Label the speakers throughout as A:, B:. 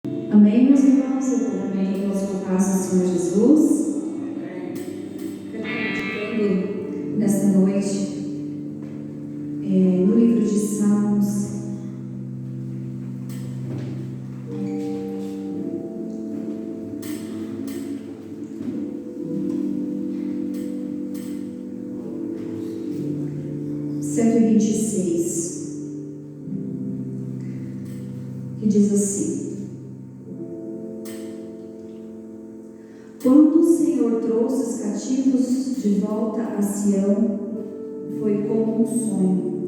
A: Amém, meus irmãos? Eu cumprimento aos com a paz do Senhor Jesus. Quero estar meditando nesta noite no livro de Salmos. Que diz assim: quando o Senhor trouxe os cativos de volta a Sião, foi como um sonho.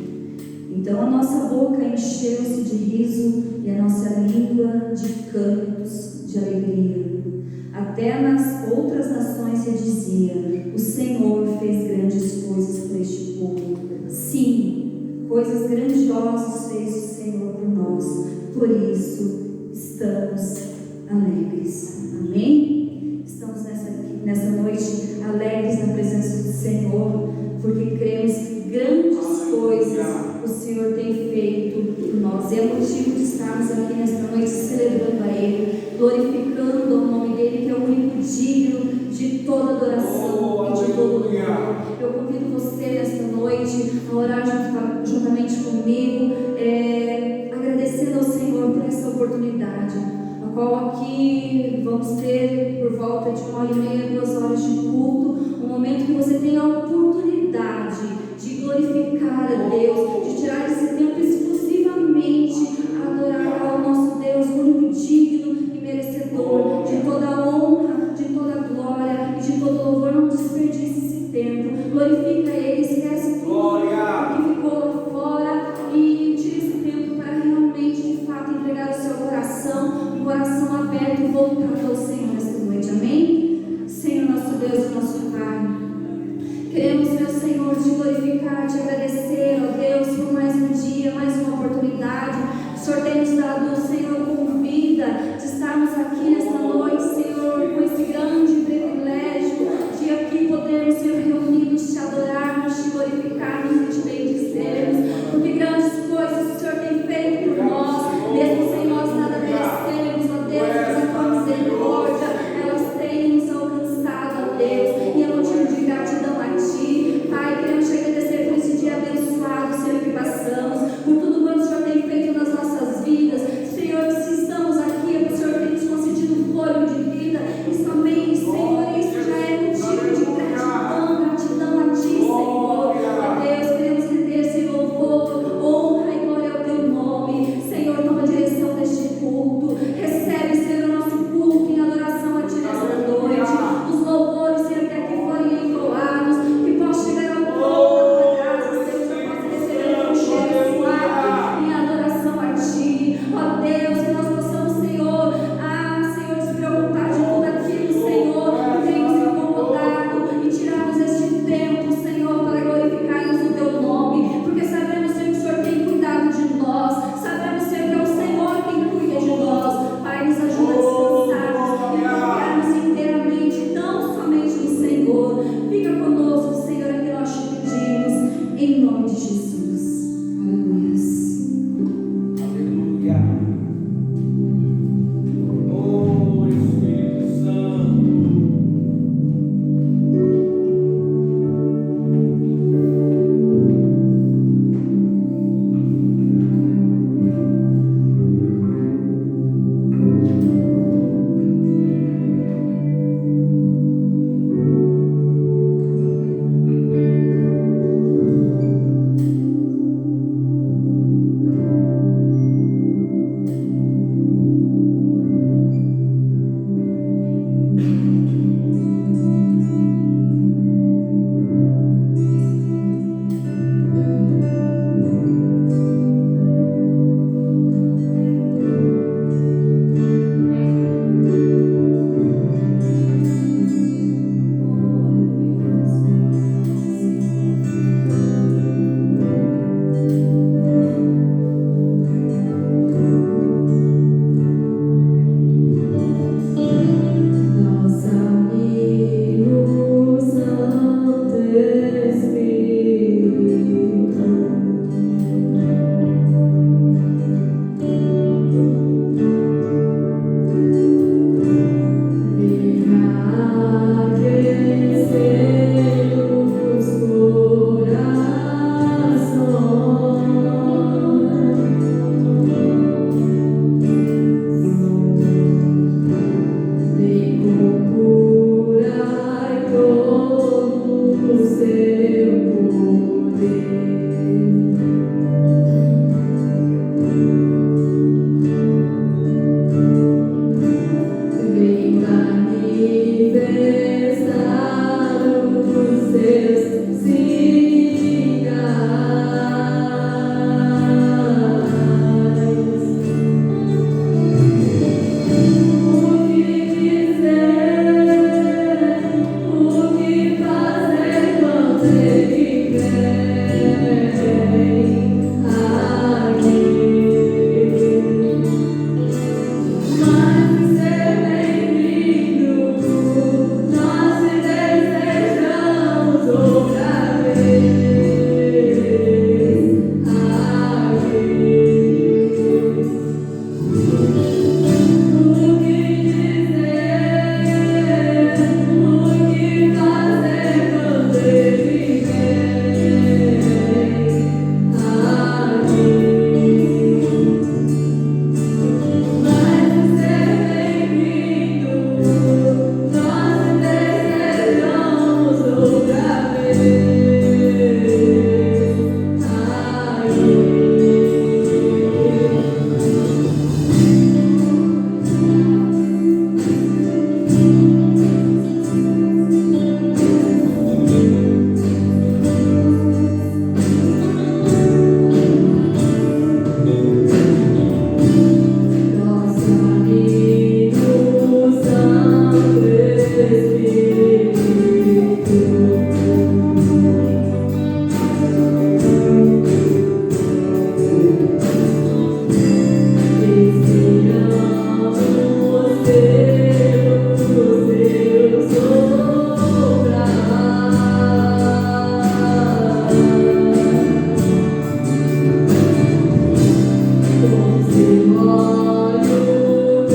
A: Então a nossa boca encheu-se de riso e a nossa língua de cantos de alegria. Até nas outras nações se dizia: o Senhor fez grandes coisas por este povo. Sim, coisas grandiosas fez o Senhor por nós. Por isso estamos alegres. Amém? Estamos nessa noite alegres na presença do Senhor, porque cremos que grandes coisas o Senhor tem feito por nós. É o motivo de estarmos aqui nesta noite celebrando a Ele, glorificando o nome dEle, que é o único digno de toda adoração e de todo louvor. Eu convido você nesta noite a orar juntamente comigo, agradecendo ao Senhor por essa oportunidade, a qual aqui vamos ter por volta de 1h30, 2 horas de culto, um momento que você tem a oportunidade de glorificar a Deus, de tirar esse tempo exclusivamente a adorar ao nosso Deus, o único digno e merecedor de toda a honra, de toda a glória e de todo louvor. Não desperdice esse tempo, glorifica Ele, esquece tudo que ficou lá fora e tire esse tempo para realmente, de fato, entregar o seu coração, um coração aberto e voltado ao Senhor nesta noite. Amém? Senhor, nosso Deus e nosso Pai,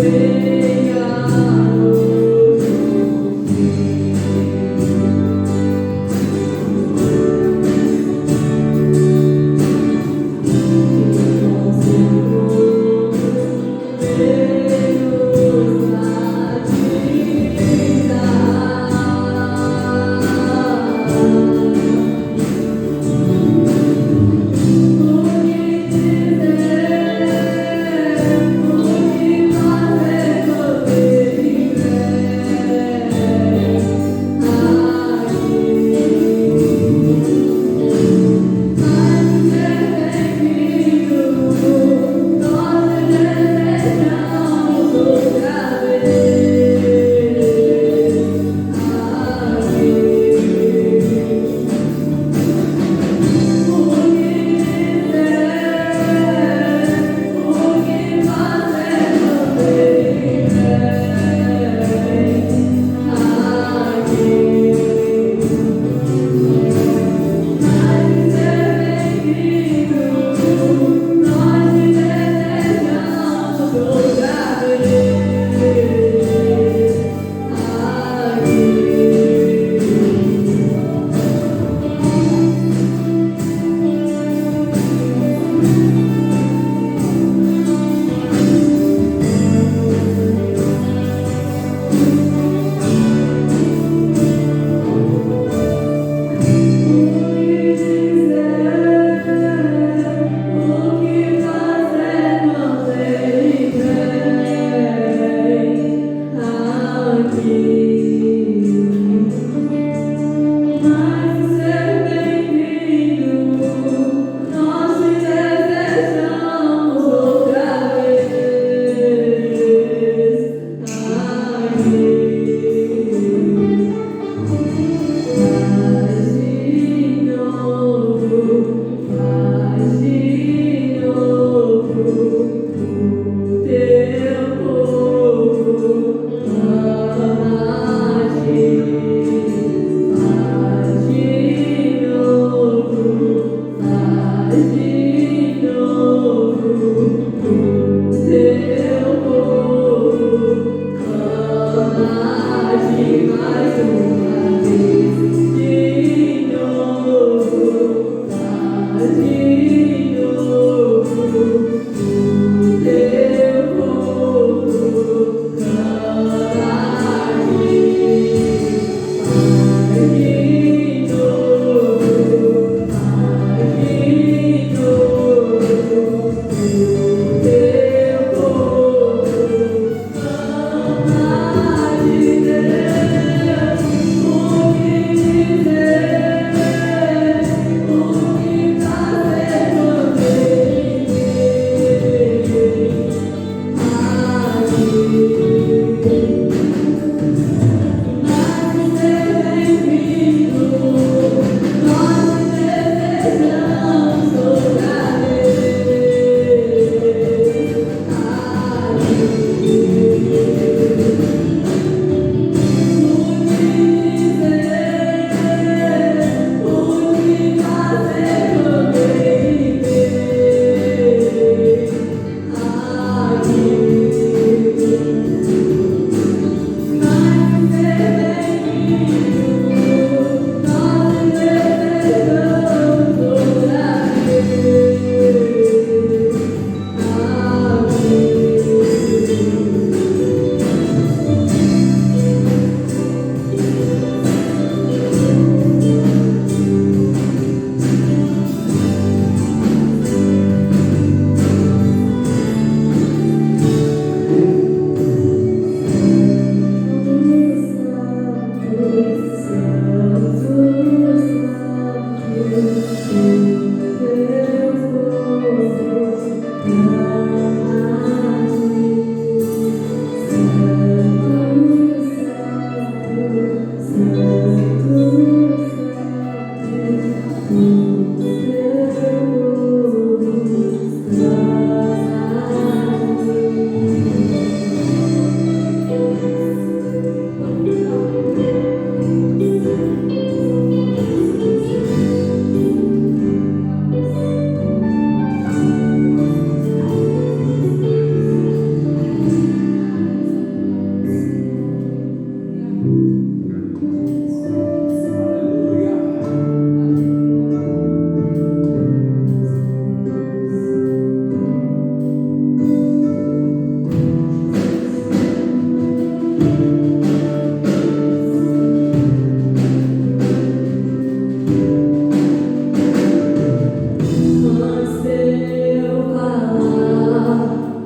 B: O que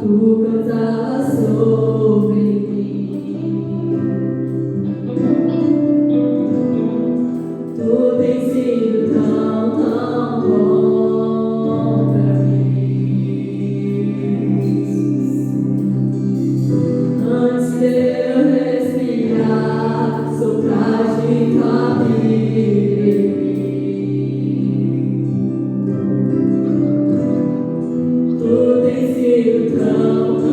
B: tu cansavas sobre mim. Tu tens sido tão, tão bom pra mim. Antes de eu respirar, sopraste tua vida em mim. Tu tens sido tão, tão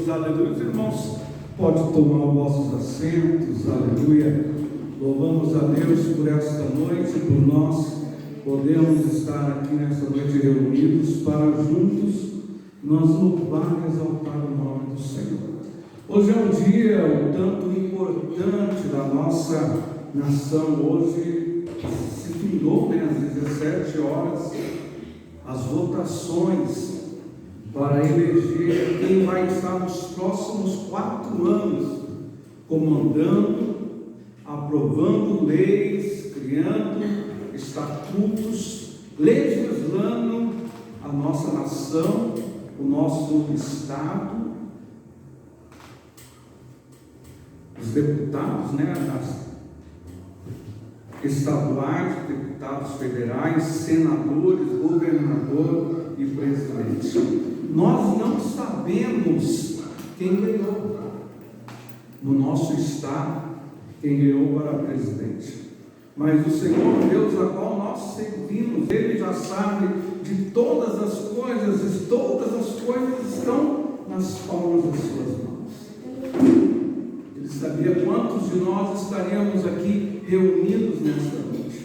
C: Deus, aleluia. Os irmãos podem tomar os vossos assentos, aleluia. Louvamos a Deus por esta noite, por nós podemos estar aqui nesta noite reunidos para juntos nós louvar e exaltar o nome do Senhor. Hoje é um dia um tanto importante da nossa nação. Hoje se findou, às 17 horas, as votações para eleger quem vai estar nos próximos 4 anos comandando, aprovando leis, criando estatutos, legislando a nossa nação, o nosso estado, os deputados, as estaduais, deputados federais, senadores, governador e presidente. Nós não sabemos quem ganhou no nosso estado, quem ganhou para presidente. Mas o Senhor Deus, a qual nós servimos, Ele já sabe de todas as coisas, e todas as coisas estão nas palmas das suas mãos. Ele sabia quantos de nós estaríamos aqui reunidos nesta noite.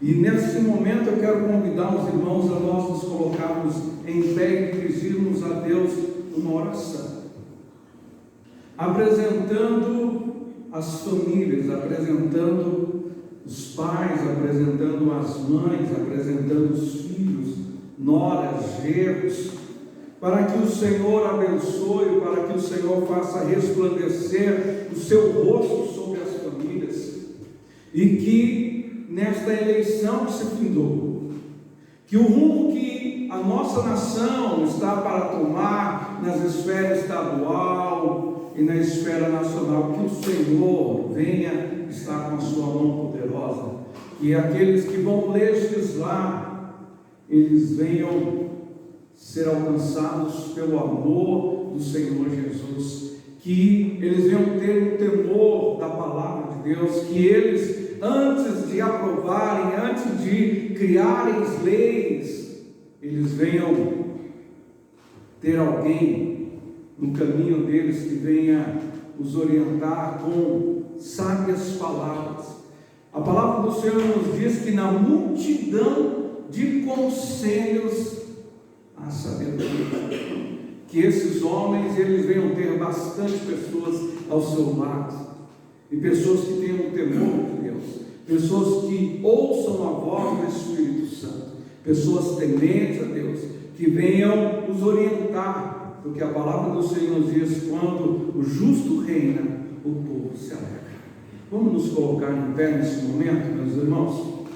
C: E nesse momento eu quero convidar os irmãos a nós nos colocarmos em pé e dirigirmos a Deus uma oração, apresentando as famílias, apresentando os pais, apresentando as mães, apresentando os filhos, noras, genros, para que o Senhor abençoe, para que o Senhor faça resplandecer o seu rosto sobre as famílias, e que nesta eleição que se findou, que o rumo que a nossa nação está para tomar nas esferas estadual e na esfera nacional, que o Senhor venha estar com a sua mão poderosa, e aqueles que vão legislar, eles venham ser alcançados pelo amor do Senhor Jesus, que eles venham ter o temor da palavra de Deus, que eles, antes de aprovarem, antes de criarem leis, eles venham ter alguém no caminho deles que venha os orientar com sábias palavras. A palavra do Senhor nos diz que na multidão de conselhos há sabedoria. Que esses homens, eles venham ter bastante pessoas ao seu lado, e pessoas que tenham o temor de Deus, pessoas que ouçam a voz do Espírito Santo, pessoas tementes a Deus, que venham os orientar, porque a palavra do Senhor nos diz: quando o justo reina, o povo se alegra. Vamos nos colocar em pé nesse momento, meus irmãos.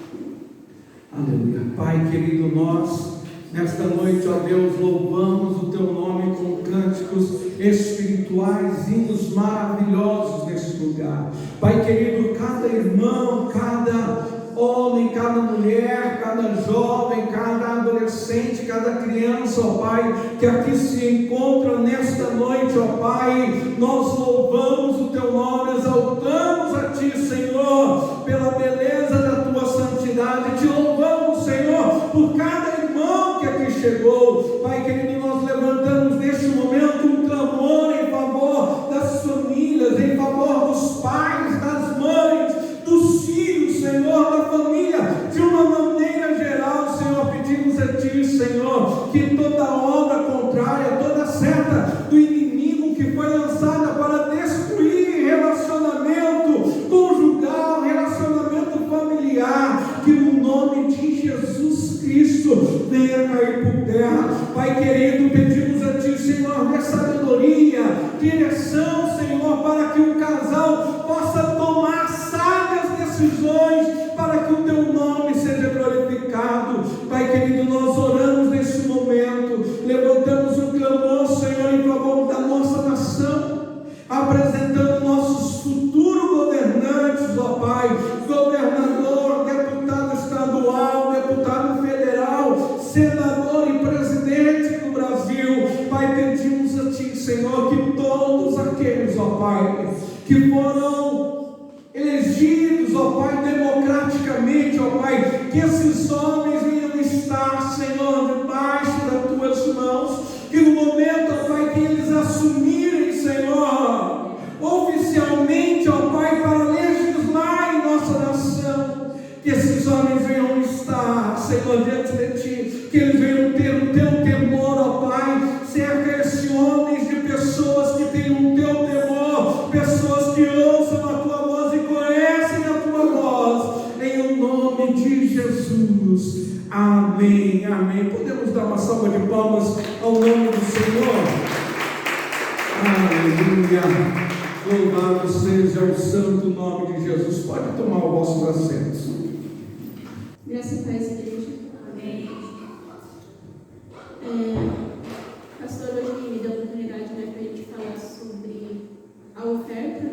C: Aleluia. Pai querido, nós nesta noite, ó Deus, louvamos o Teu nome com cânticos espirituais, hinos maravilhosos neste lugar. Pai querido, cada irmão, cada homem, cada mulher, cada jovem, cada adolescente, cada criança, ó Pai, que aqui se encontra nesta noite, ó Pai, nós louvamos o Teu nome, exaltamos a Ti, Senhor, pela beleza da Tua santidade. Te louvamos, Senhor, por cada irmão que aqui chegou. Pai querido, nós levantamos neste momento um clamor em favor das famílias, em favor dos pais, das mães, dos filhos, Senhor, da família, de uma maneira geral, Senhor. Pedimos a Ti, Senhor, que toda obra contrária, toda seta do inimigo que foi lançada para destruir relacionamento conjugal, relacionamento familiar, que no nome de Jesus Cristo venha cair por terra. Pai querido, pedimos a Ti, Senhor, dê sabedoria, direção, Senhor, para que o casal possa tomar sábias decisões, para que o Teu nome seja glorificado. Pai querido, nós oramos nesse momento, levantamos um clamor, Senhor, em favor da nossa nação, apresentando nossos futuros governantes, ó Pai, governador, deputado estadual, deputado federal, senador e presidente do Brasil. Pai, pedimos a Ti, Senhor, que todos aqueles, ó Pai, que foram elegidos, ó Pai, democraticamente, ó Pai, que esses homens venham estar, Senhor, debaixo das Tuas mãos, que no momento, ó Pai, que eles pessoas diante de ti, que eles venham ter o teu temor, ó Pai. Cerca esse homens de pessoas que tenham o teu temor, pessoas que ouçam a tua voz e conhecem a tua voz, em o nome de Jesus. Amém, amém. Podemos dar uma salva de palmas ao nome do Senhor? Aleluia. Louvado seja o santo nome de Jesus. Pode tomar o vosso assento.
B: Graça e paz, igreja. Amém. Pastor hoje me deu a oportunidade, para a gente falar sobre a oferta,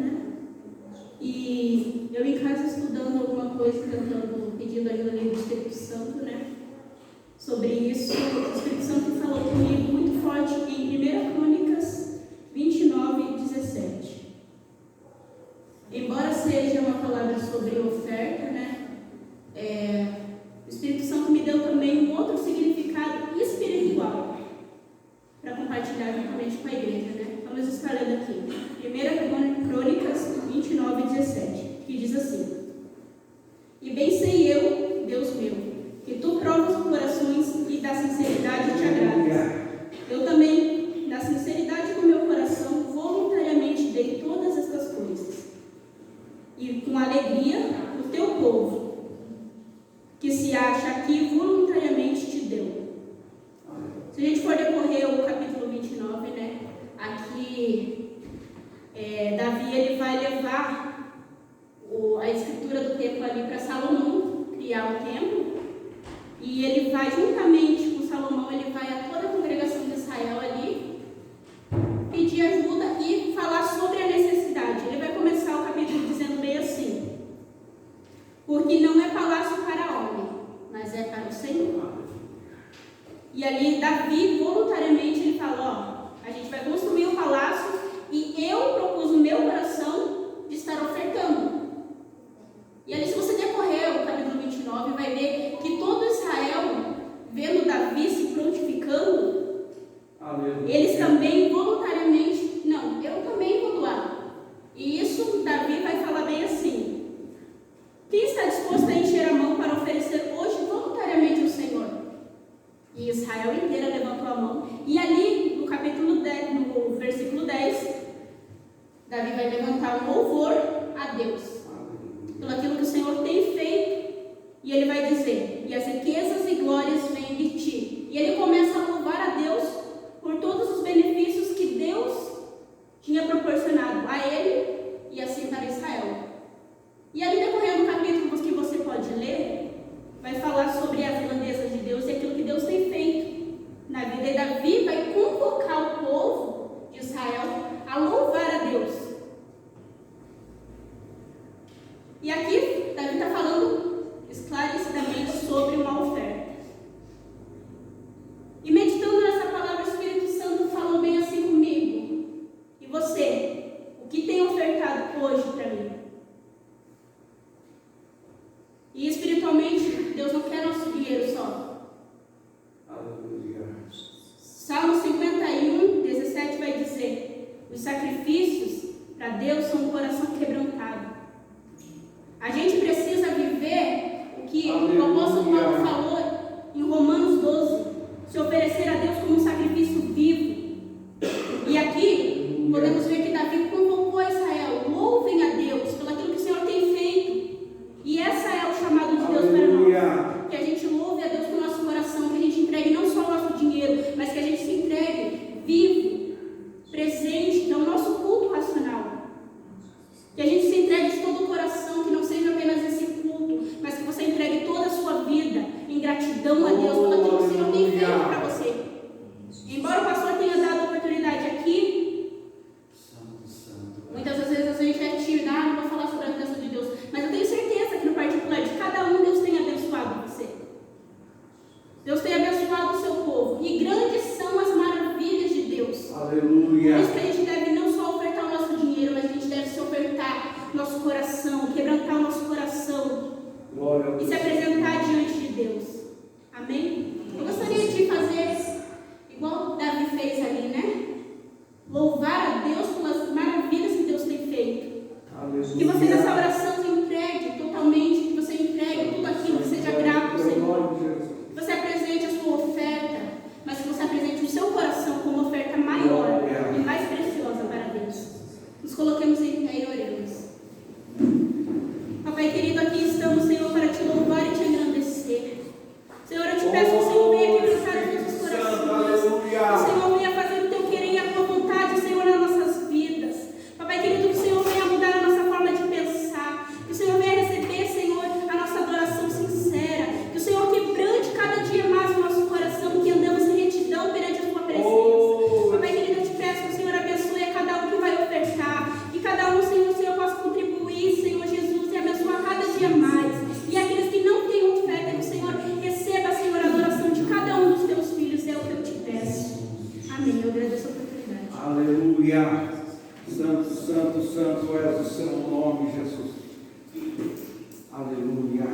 B: E eu em casa estudando alguma coisa, pedindo ajuda do Espírito Santo, sobre isso. O Espírito Santo falou comigo muito forte em 1 Crônicas 29:17. Embora seja uma palavra sobre oferta, o Espírito Santo me deu também um outro significado espiritual para compartilhar juntamente com a igreja, Vamos estar lendo aqui. 1 Crônicas 29:17, que diz assim: E bem sei eu, Deus meu, que tu provas os corações e da sinceridade te agradas. Eu também, na sinceridade do meu coração, voluntariamente dei todas estas coisas. E com alegria o teu povo, que se acha aqui, voluntariamente te deu. Se a gente for decorrer o capítulo 29, aqui Davi ele vai levar a escritura do templo ali para Salomão, criar o templo, e ele vai juntamente com Salomão, ele vai a toda a congregação de Israel ali, pedir ajuda e falar sobre a necessidade. Ele vai começar o capítulo dizendo bem assim: porque não é palácio para homem, mas é para o Senhor. E ali Davi voluntariamente ele fala: a gente vai construir o palácio e eu propus no meu coração de estar ofertando. E ali, se você decorrer o capítulo 29, vai ver que todo Israel, vendo Davi se prontificando, eles também voluntariamente, não, eu também vou doar. E isso Davi vai falar bem assim: quem está disposto a encher a mão para oferecer hoje voluntariamente ao Senhor? E Israel inteira levantou a mão. E ali, no capítulo 10, no versículo 10, Davi vai levantar um louvor a Deus pelo aquilo que o Senhor tem feito. E ele vai dizer: e as riquezas e glórias vêm de ti. E ele começa a louvar a Deus por todos os benefícios que Deus tinha proporcionado a ele e assim para Israel. E ali, decorrendo o capítulo que você pode ler, vai falar sobre as grandezas de Deus e aquilo que Deus tem feito na vida. E Davi vai convocar o povo de Israel a louvar a Deus. E aqui Davi está falando esclarecidamente sobre uma oferta. E meditando nessa palavra, o Espírito Santo falou bem assim comigo: e você, o que tem ofertado hoje para mim? E espiritualmente, Deus não quer nosso dinheiro só.
C: Aleluia.
B: Salmo 51:17 vai dizer: os sacrifícios para Deus são um coração quebrantado. A gente precisa viver o que o apóstolo Paulo falou em Romanos 12: se oferecer a Deus como um sacrifício vivo. E aqui podemos ver que Davi convocou Israel: louvem a Deus pelo aquilo que o Senhor tem feito. E essa é o chamado de Deus para nós: que a gente louve a Deus com o nosso coração, que a gente entregue não só o nosso dinheiro, mas que a gente se entregue vivo, presente, que é o nosso culto racional. Que a gente se entregue de todo o coração, que não seja apenas esse culto, mas que você entregue toda a sua vida em gratidão a Deus pelo aquilo que o Senhor tem feito para você. Embora o pastor tenha dado a oportunidade aqui, muitas das vezes a gente é tímido: não vou falar sobre a bênção de Deus, mas eu tenho certeza que no particular de cada um, Deus tem abençoado você. Deus tem abençoado o seu povo, e grandes são as maravilhas de Deus.
C: Aleluia.
B: Por isso que a gente deve não só ofertar o nosso dinheiro, mas a gente deve se ofertar nosso coração, quebrantar o nosso coração e se apresentar diante de Deus. Amém? Eu gostaria de fazer igual Davi fez ali, louvar a Deus pelas maravilhas que Deus tem feito.
C: Aleluia.
B: Que você nessa oração se entregue totalmente, que você entregue tudo aquilo, que seja grato ao Senhor.
C: Aleluia. Santo, santo, santo és o seu nome, Jesus. Aleluia.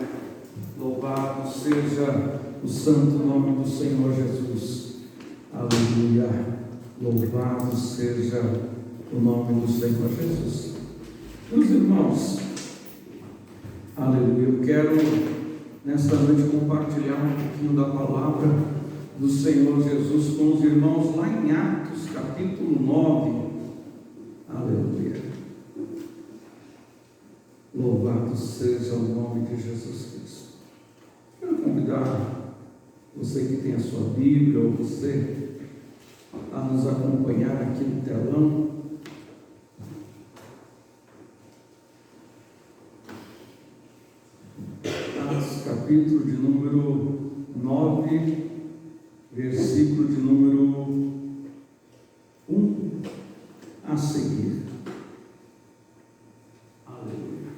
C: Louvado seja o santo nome do Senhor Jesus. Aleluia. Louvado seja o nome do Senhor Jesus. Meus irmãos, aleluia. Eu quero nesta noite compartilhar um pouquinho da palavra do Senhor Jesus com os irmãos lá em Atos, capítulo 9. Aleluia. Louvado seja o nome de Jesus Cristo. Quero convidar você que tem a sua Bíblia ou você a nos acompanhar aqui no telão. Atos, capítulo de número 9, versículo de número 1 a seguir. Aleluia.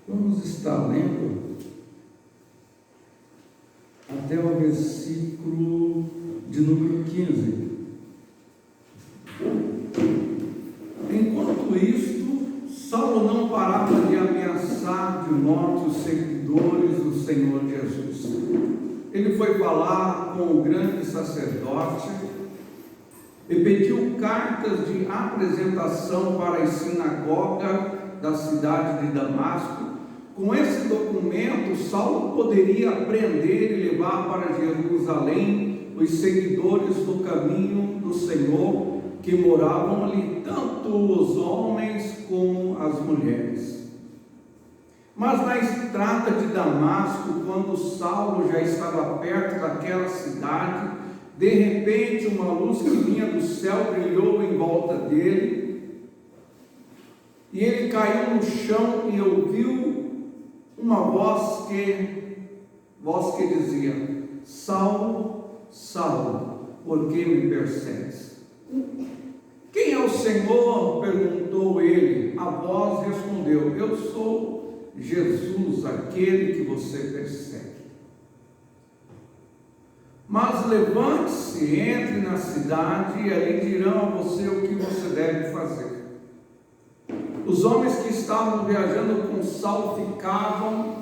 C: Vamos estar lendo até o versículo de número 15. Enquanto isto, Saulo não parava de ameaçar de morte os seguidores do Senhor Jesus. Ele foi falar com o grande sacerdote e pediu cartas de apresentação para a sinagoga da cidade de Damasco. Com esse documento, Saulo poderia prender e levar para Jerusalém os seguidores do caminho do Senhor que moravam ali, tanto os homens como as mulheres. Mas na estrada de Damasco, quando Saulo já estava perto daquela cidade, de repente uma luz que vinha do céu brilhou em volta dele, e ele caiu no chão e ouviu uma voz que dizia: Saulo, Saulo, por que me persegues? Quem é o Senhor? Perguntou ele. A voz respondeu: eu sou Jesus, aquele que você persegue. Mas levante-se, entre na cidade e ali dirão a você o que você deve fazer. Os homens que estavam viajando com Saulo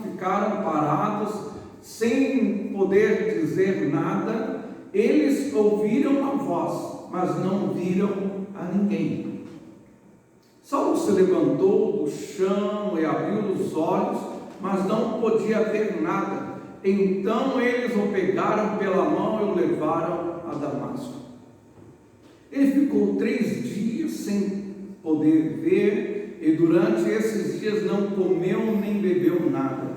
C: ficaram parados, sem poder dizer nada. Eles ouviram a voz, mas não viram a ninguém. Saulo se levantou do chão e abriu os olhos, mas não podia ver nada. Então eles o pegaram pela mão e o levaram a Damasco. Ele ficou 3 dias sem poder ver, e durante esses dias não comeu nem bebeu nada.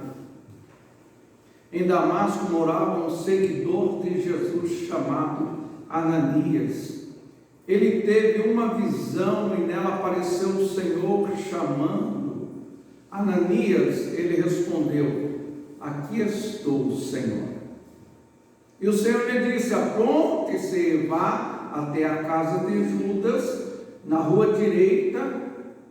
C: Em Damasco morava um seguidor de Jesus chamado Ananias. Ele teve uma visão e nela apareceu o Senhor chamando. Ananias, ele respondeu: aqui estou, Senhor. E o Senhor lhe disse: apronte-se e vá até a casa de Judas, na rua direita,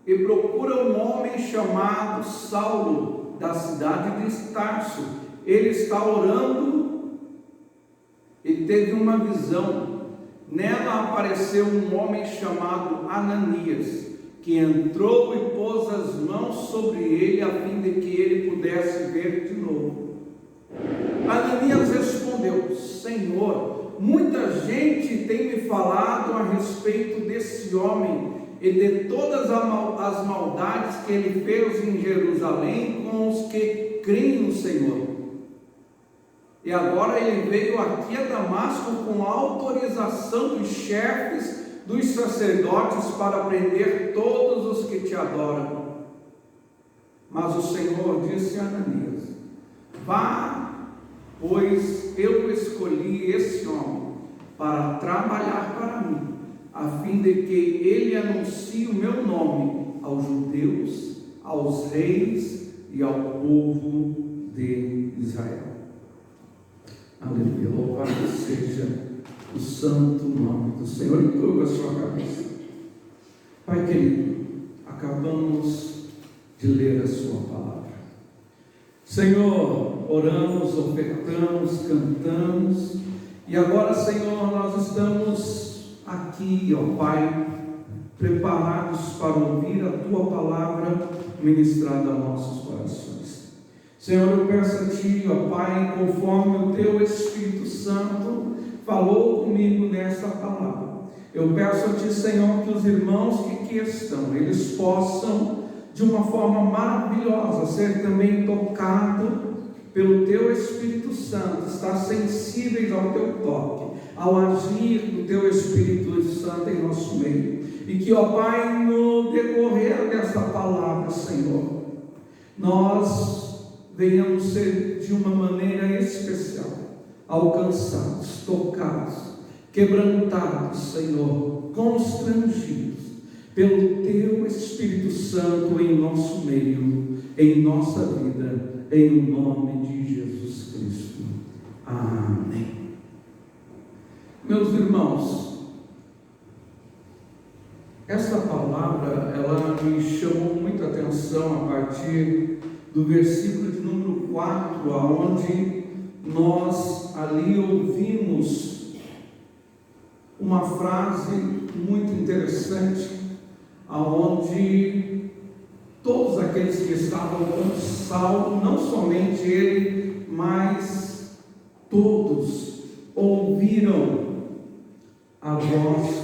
C: e procura um homem chamado Saulo, da cidade de Tarso. Ele está orando e teve uma visão. Nela apareceu um homem chamado Ananias, que entrou e pôs as mãos sobre ele, a fim de que ele pudesse ver de novo. Ananias respondeu: Senhor, muita gente tem me falado a respeito desse homem e de todas as maldades que ele fez em Jerusalém com os que creem no Senhor. E agora ele veio aqui a Damasco com a autorização dos chefes dos sacerdotes para prender todos os que te adoram. Mas o Senhor disse a Ananias: vá, pois eu escolhi esse homem para trabalhar para mim, a fim de que ele anuncie o meu nome aos judeus, aos reis e ao povo de Israel. Aleluia, louvado seja o santo nome do Senhor. E curva a sua cabeça. Pai querido, acabamos de ler a sua palavra. Senhor, oramos, ofertamos, cantamos, e agora, Senhor, nós estamos aqui, ó Pai, preparados para ouvir a Tua palavra ministrada aos nossos corações. Senhor, eu peço a Ti, ó Pai, conforme o Teu Espírito Santo falou comigo nesta palavra, eu peço a Ti, Senhor, que os irmãos que aqui estão, eles possam, de uma forma maravilhosa, ser também tocados pelo Teu Espírito Santo, estar sensíveis ao Teu toque, ao agir do Teu Espírito Santo em nosso meio. E que, ó Pai, no decorrer desta palavra, Senhor, nós venhamos ser de uma maneira especial alcançados, tocados, quebrantados, Senhor, constrangidos pelo Teu Espírito Santo em nosso meio, em nossa vida, em nome de Jesus Cristo. Amém. Meus irmãos, esta palavra, ela me chamou muita atenção a partir do versículo de número 4, aonde nós ali ouvimos uma frase muito interessante, aonde todos aqueles que estavam com Saulo, não somente ele, mas todos ouviram a voz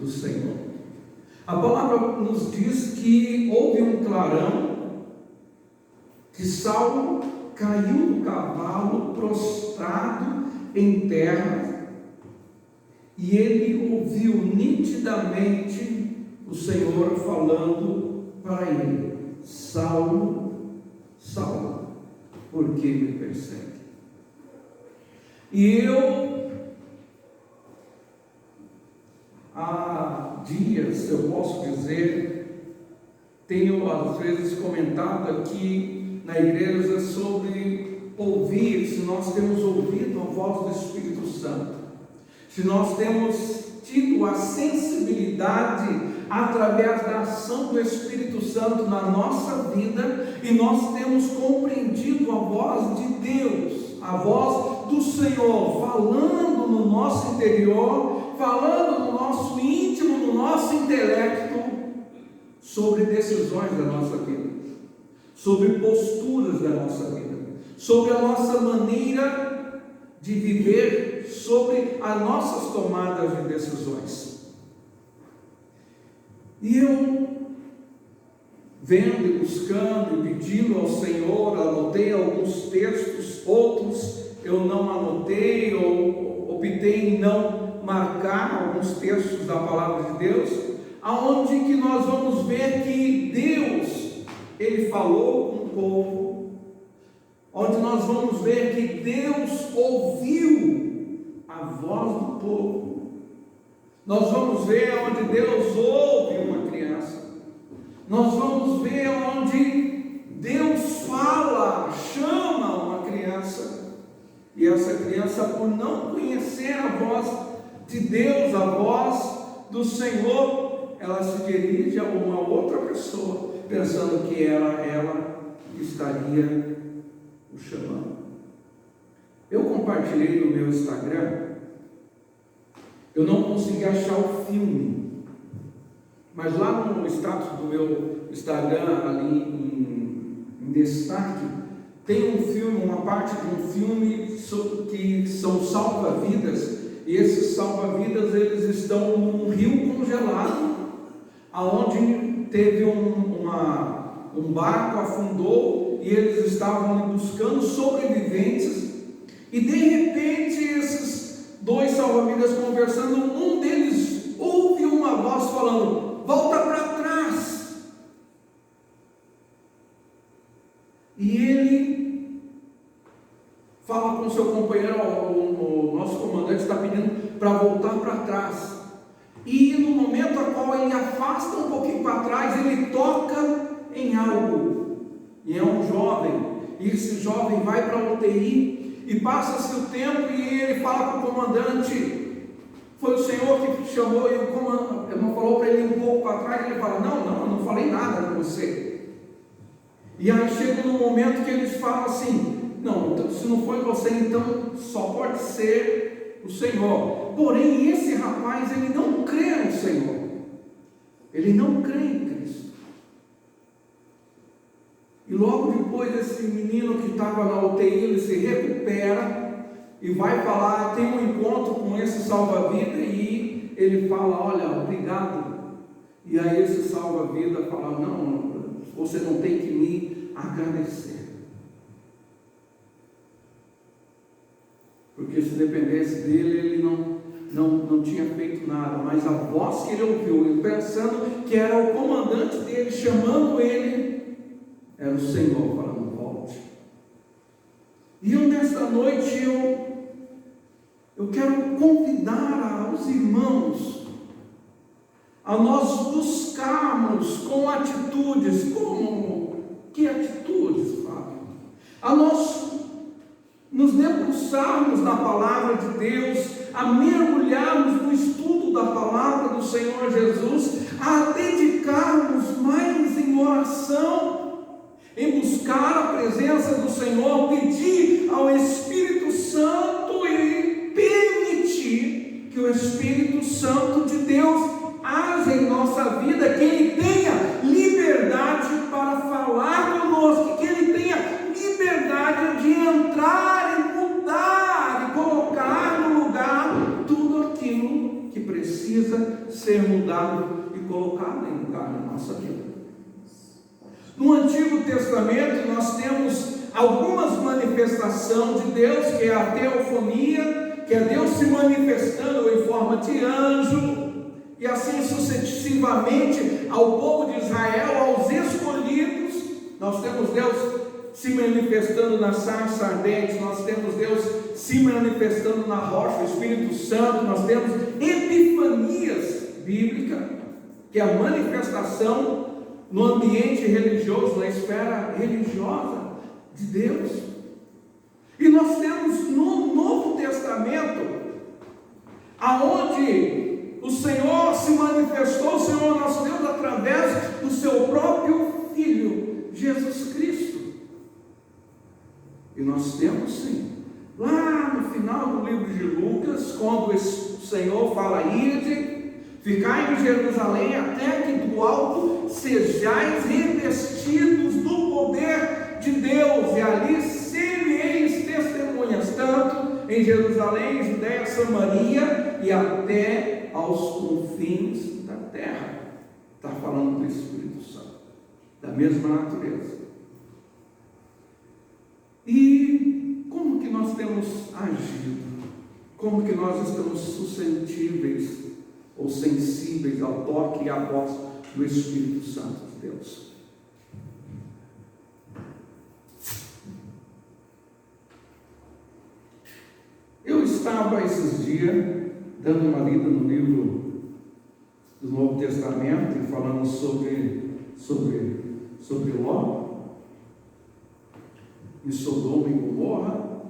C: do Senhor. A palavra nos diz que houve um clarão, que Saulo caiu do cavalo, prostrado em terra, e ele ouviu nitidamente o Senhor falando para ele: Saulo, Saulo, por que me persegue? E eu, há dias, eu posso dizer, tenho às vezes comentado aqui na igreja sobre ouvir, se nós temos ouvido a voz do Espírito Santo, se nós temos tido a sensibilidade através da ação do Espírito Santo na nossa vida, e nós temos compreendido a voz de Deus, a voz do Senhor, falando no nosso interior, falando no nosso íntimo, no nosso intelecto, sobre decisões da nossa vida, sobre posturas da nossa vida, sobre a nossa maneira de viver, sobre as nossas tomadas de decisões. E eu, vendo e buscando e pedindo ao Senhor, anotei alguns textos, outros eu não anotei, ou optei em não marcar alguns textos da palavra de Deus, aonde que nós vamos ver que Deus, Ele falou com o povo, onde nós vamos ver que Deus ouviu a voz do povo. Nós vamos ver onde Deus ouve uma criança. Nós vamos ver onde Deus fala, chama uma criança. E essa criança, por não conhecer a voz de Deus, a voz do Senhor, ela se dirige a uma outra pessoa, pensando que era ela que estaria o chamando. Eu compartilhei no meu Instagram. Eu não consegui achar o filme, mas lá no status do meu Instagram, ali em destaque, tem um filme, uma parte de um filme que são salva-vidas, e esses salva-vidas, eles estão num rio congelado, aonde teve um barco afundou, e eles estavam buscando sobreviventes, e de repente esses dois salva-vidas conversando, um deles ouve uma voz falando: volta para trás. E ele fala com seu companheiro: o nosso comandante está pedindo para voltar para trás. E no momento a qual ele afasta um pouquinho para trás, ele toca em algo, e é um jovem, e esse jovem vai para a UTI. E passa-se o tempo e ele fala para o comandante: foi o Senhor que te chamou. E o comandante não falou para ele um pouco para trás. Ele fala: não, eu não falei nada com você. E aí chega num momento que eles falam assim: não, então, se não foi você, então só pode ser o Senhor. Porém, esse rapaz, ele não crê no Senhor. Ele não crê em Cristo. E logo depois, esse menino que estava na UTI, ele se recupera e vai falar, tem um encontro com esse salva-vida, e ele fala, olha, obrigado. E aí esse salva-vida fala, não, você não tem que me agradecer. Porque se dependesse dele, ele não tinha feito nada. Mas a voz que ele ouviu, pensando que era o comandante dele, chamando ele, era o Senhor falando, volte. E eu nesta noite, eu quero convidar os irmãos a nós buscarmos com atitudes, que atitudes, Fábio? A nós nos debruçarmos na palavra de Deus, a mergulharmos no estudo da palavra do Senhor Jesus, a dedicarmos mais em oração, em buscar a presença do Senhor, pedir ao Espírito Santo e permitir que o Espírito Santo de Deus haja em nossa vida, que Ele tenha liberdade para falar conosco, que Ele tenha liberdade de entrar e mudar e colocar no lugar tudo aquilo que precisa ser mudado e colocado em lugar na nossa vida. No Antigo Testamento nós temos algumas manifestações de Deus, que é a teofonia, que é Deus se manifestando em forma de anjo, e assim sucessivamente ao povo de Israel, aos escolhidos. Nós temos Deus se manifestando na sarça ardente, nós temos Deus se manifestando na rocha, o Espírito Santo, nós temos epifanias bíblicas, que é a manifestação no ambiente religioso, na esfera religiosa de Deus. E nós temos no Novo Testamento, aonde o Senhor se manifestou, o Senhor nosso Deus, através do seu próprio Filho, Jesus Cristo. E nós temos sim, lá no final do livro de Lucas, quando o Senhor fala, ide, ficai em Jerusalém, até que do alto sejais revestidos do poder de Deus, e ali sereis testemunhas, tanto em Jerusalém, Judeia, Samaria e até aos confins da terra. Está falando do Espírito Santo, da mesma natureza. E como que nós temos agido? Como que nós estamos suscetíveis ou sensíveis ao toque e à voz do Espírito Santo de Deus? Eu estava esses dias dando uma lida no livro do Novo Testamento e falando sobre Ló e Sodoma e Gomorra,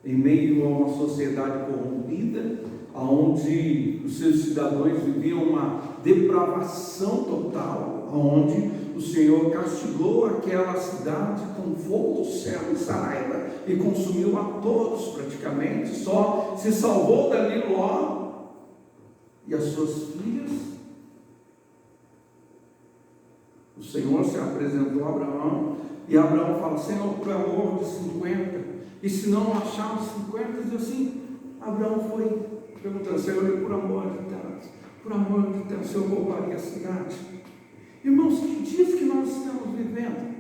C: em meio a uma sociedade corrompida, onde os seus cidadãos viviam uma depravação total, onde o Senhor castigou aquela cidade com fogo do céu e saraiva e consumiu a todos praticamente. Só se salvou dali Ló e as suas filhas. O Senhor se apresentou a Abraão, e Abraão fala, Senhor, por amor de 50, e se não acharmos 50, diz assim, Abraão foi perguntando, Senhor, por amor de Deus, o Senhor roubaria a cidade? Irmãos, que dias que nós estamos vivendo?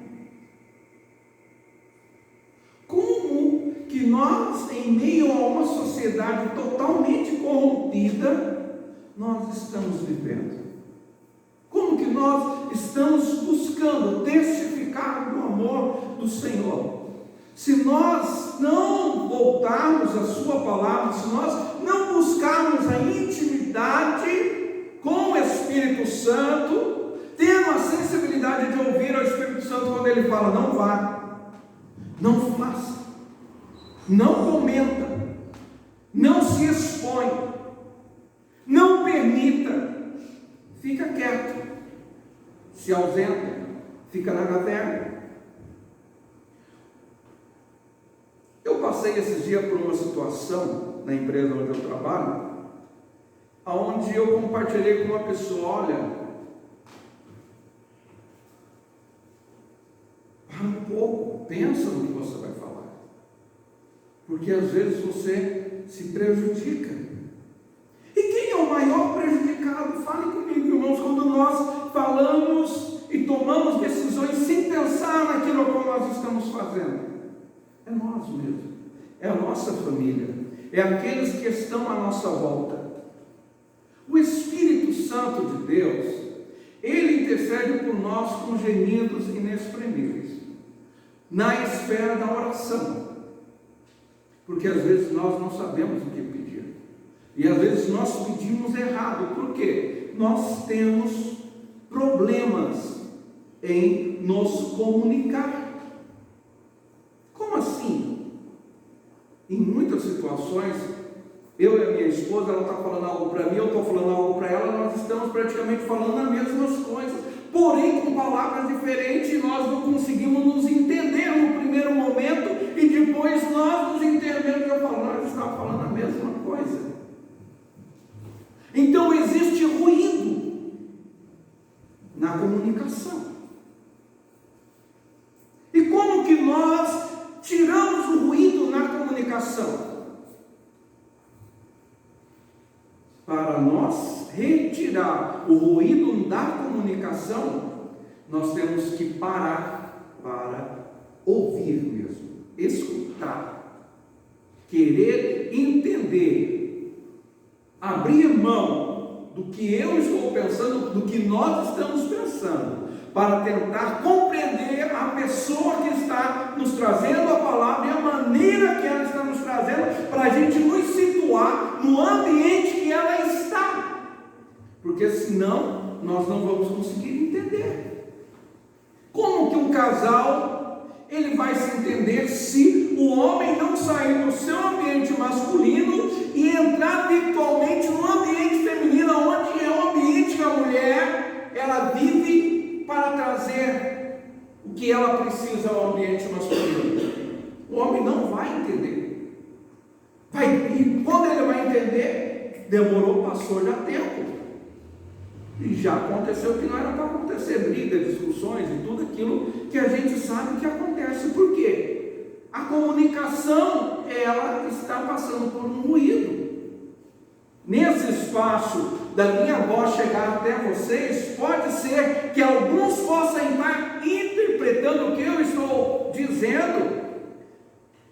C: Como que nós, em meio a uma sociedade totalmente corrompida, nós estamos vivendo? Como que nós estamos buscando testificar do amor do Senhor? Se nós não voltarmos à sua palavra, se nós não buscarmos a intimidade com o Espírito Santo, tendo a sensibilidade de ouvir ao Espírito Santo quando ele fala, não vá, não faça, não comenta, não se expõe, não permita, fica quieto, se ausenta, fica na caverna. Eu passei esses dias por uma situação na empresa onde eu trabalho, onde eu compartilhei com uma pessoa: olha, para um pouco, pensa no que você vai falar, porque às vezes você se prejudica. E quem é o maior prejudicado? Fale comigo, irmãos, quando nós falamos e tomamos decisões sem pensar naquilo que nós estamos fazendo. É nós mesmos, é a nossa família, é aqueles que estão à nossa volta. O Espírito Santo de Deus, ele intercede por nós com gemidos inexprimíveis, na esfera da oração, porque às vezes nós não sabemos o que pedir, e às vezes nós pedimos errado. Por quê? Nós temos problemas em nos comunicar. Como assim? Em muitas situações, eu e a minha esposa, ela está falando algo para mim, eu estou falando algo para ela, nós estamos praticamente falando as mesmas coisas, porém com palavras diferentes. Nós não conseguimos nos entender no primeiro momento, e depois nós nos entendemos e eu falo: nós estamos falando a mesma coisa. Então existe ruído na comunicação. E como que nós tiramos o ruído na comunicação? Para nós retirar o ruído da comunicação, nós temos que parar para ouvir mesmo, escutar, querer entender, abrir mão do que eu estou pensando, do que nós estamos pensando, para tentar compreender a pessoa que está nos trazendo a palavra e a maneira que ela está nos trazendo, para a gente nos situar no ambiente que ela está, porque senão nós não vamos conseguir entender. Como que um casal ele vai se entender se o homem não sair do seu ambiente masculino e entrar virtualmente no ambiente feminino, onde é o ambiente que a mulher ela vive para trazer o que ela precisa ao ambiente masculino? O homem não vai entender. E quando ele vai entender, demorou, passou já tempo. E já aconteceu o que não era para acontecer, brigas, discussões e tudo aquilo que a gente sabe que acontece. Por quê? A comunicação, ela está passando por um ruído. Nesse espaço da minha voz chegar até vocês, pode ser que alguns possam estar interpretando o que eu estou dizendo,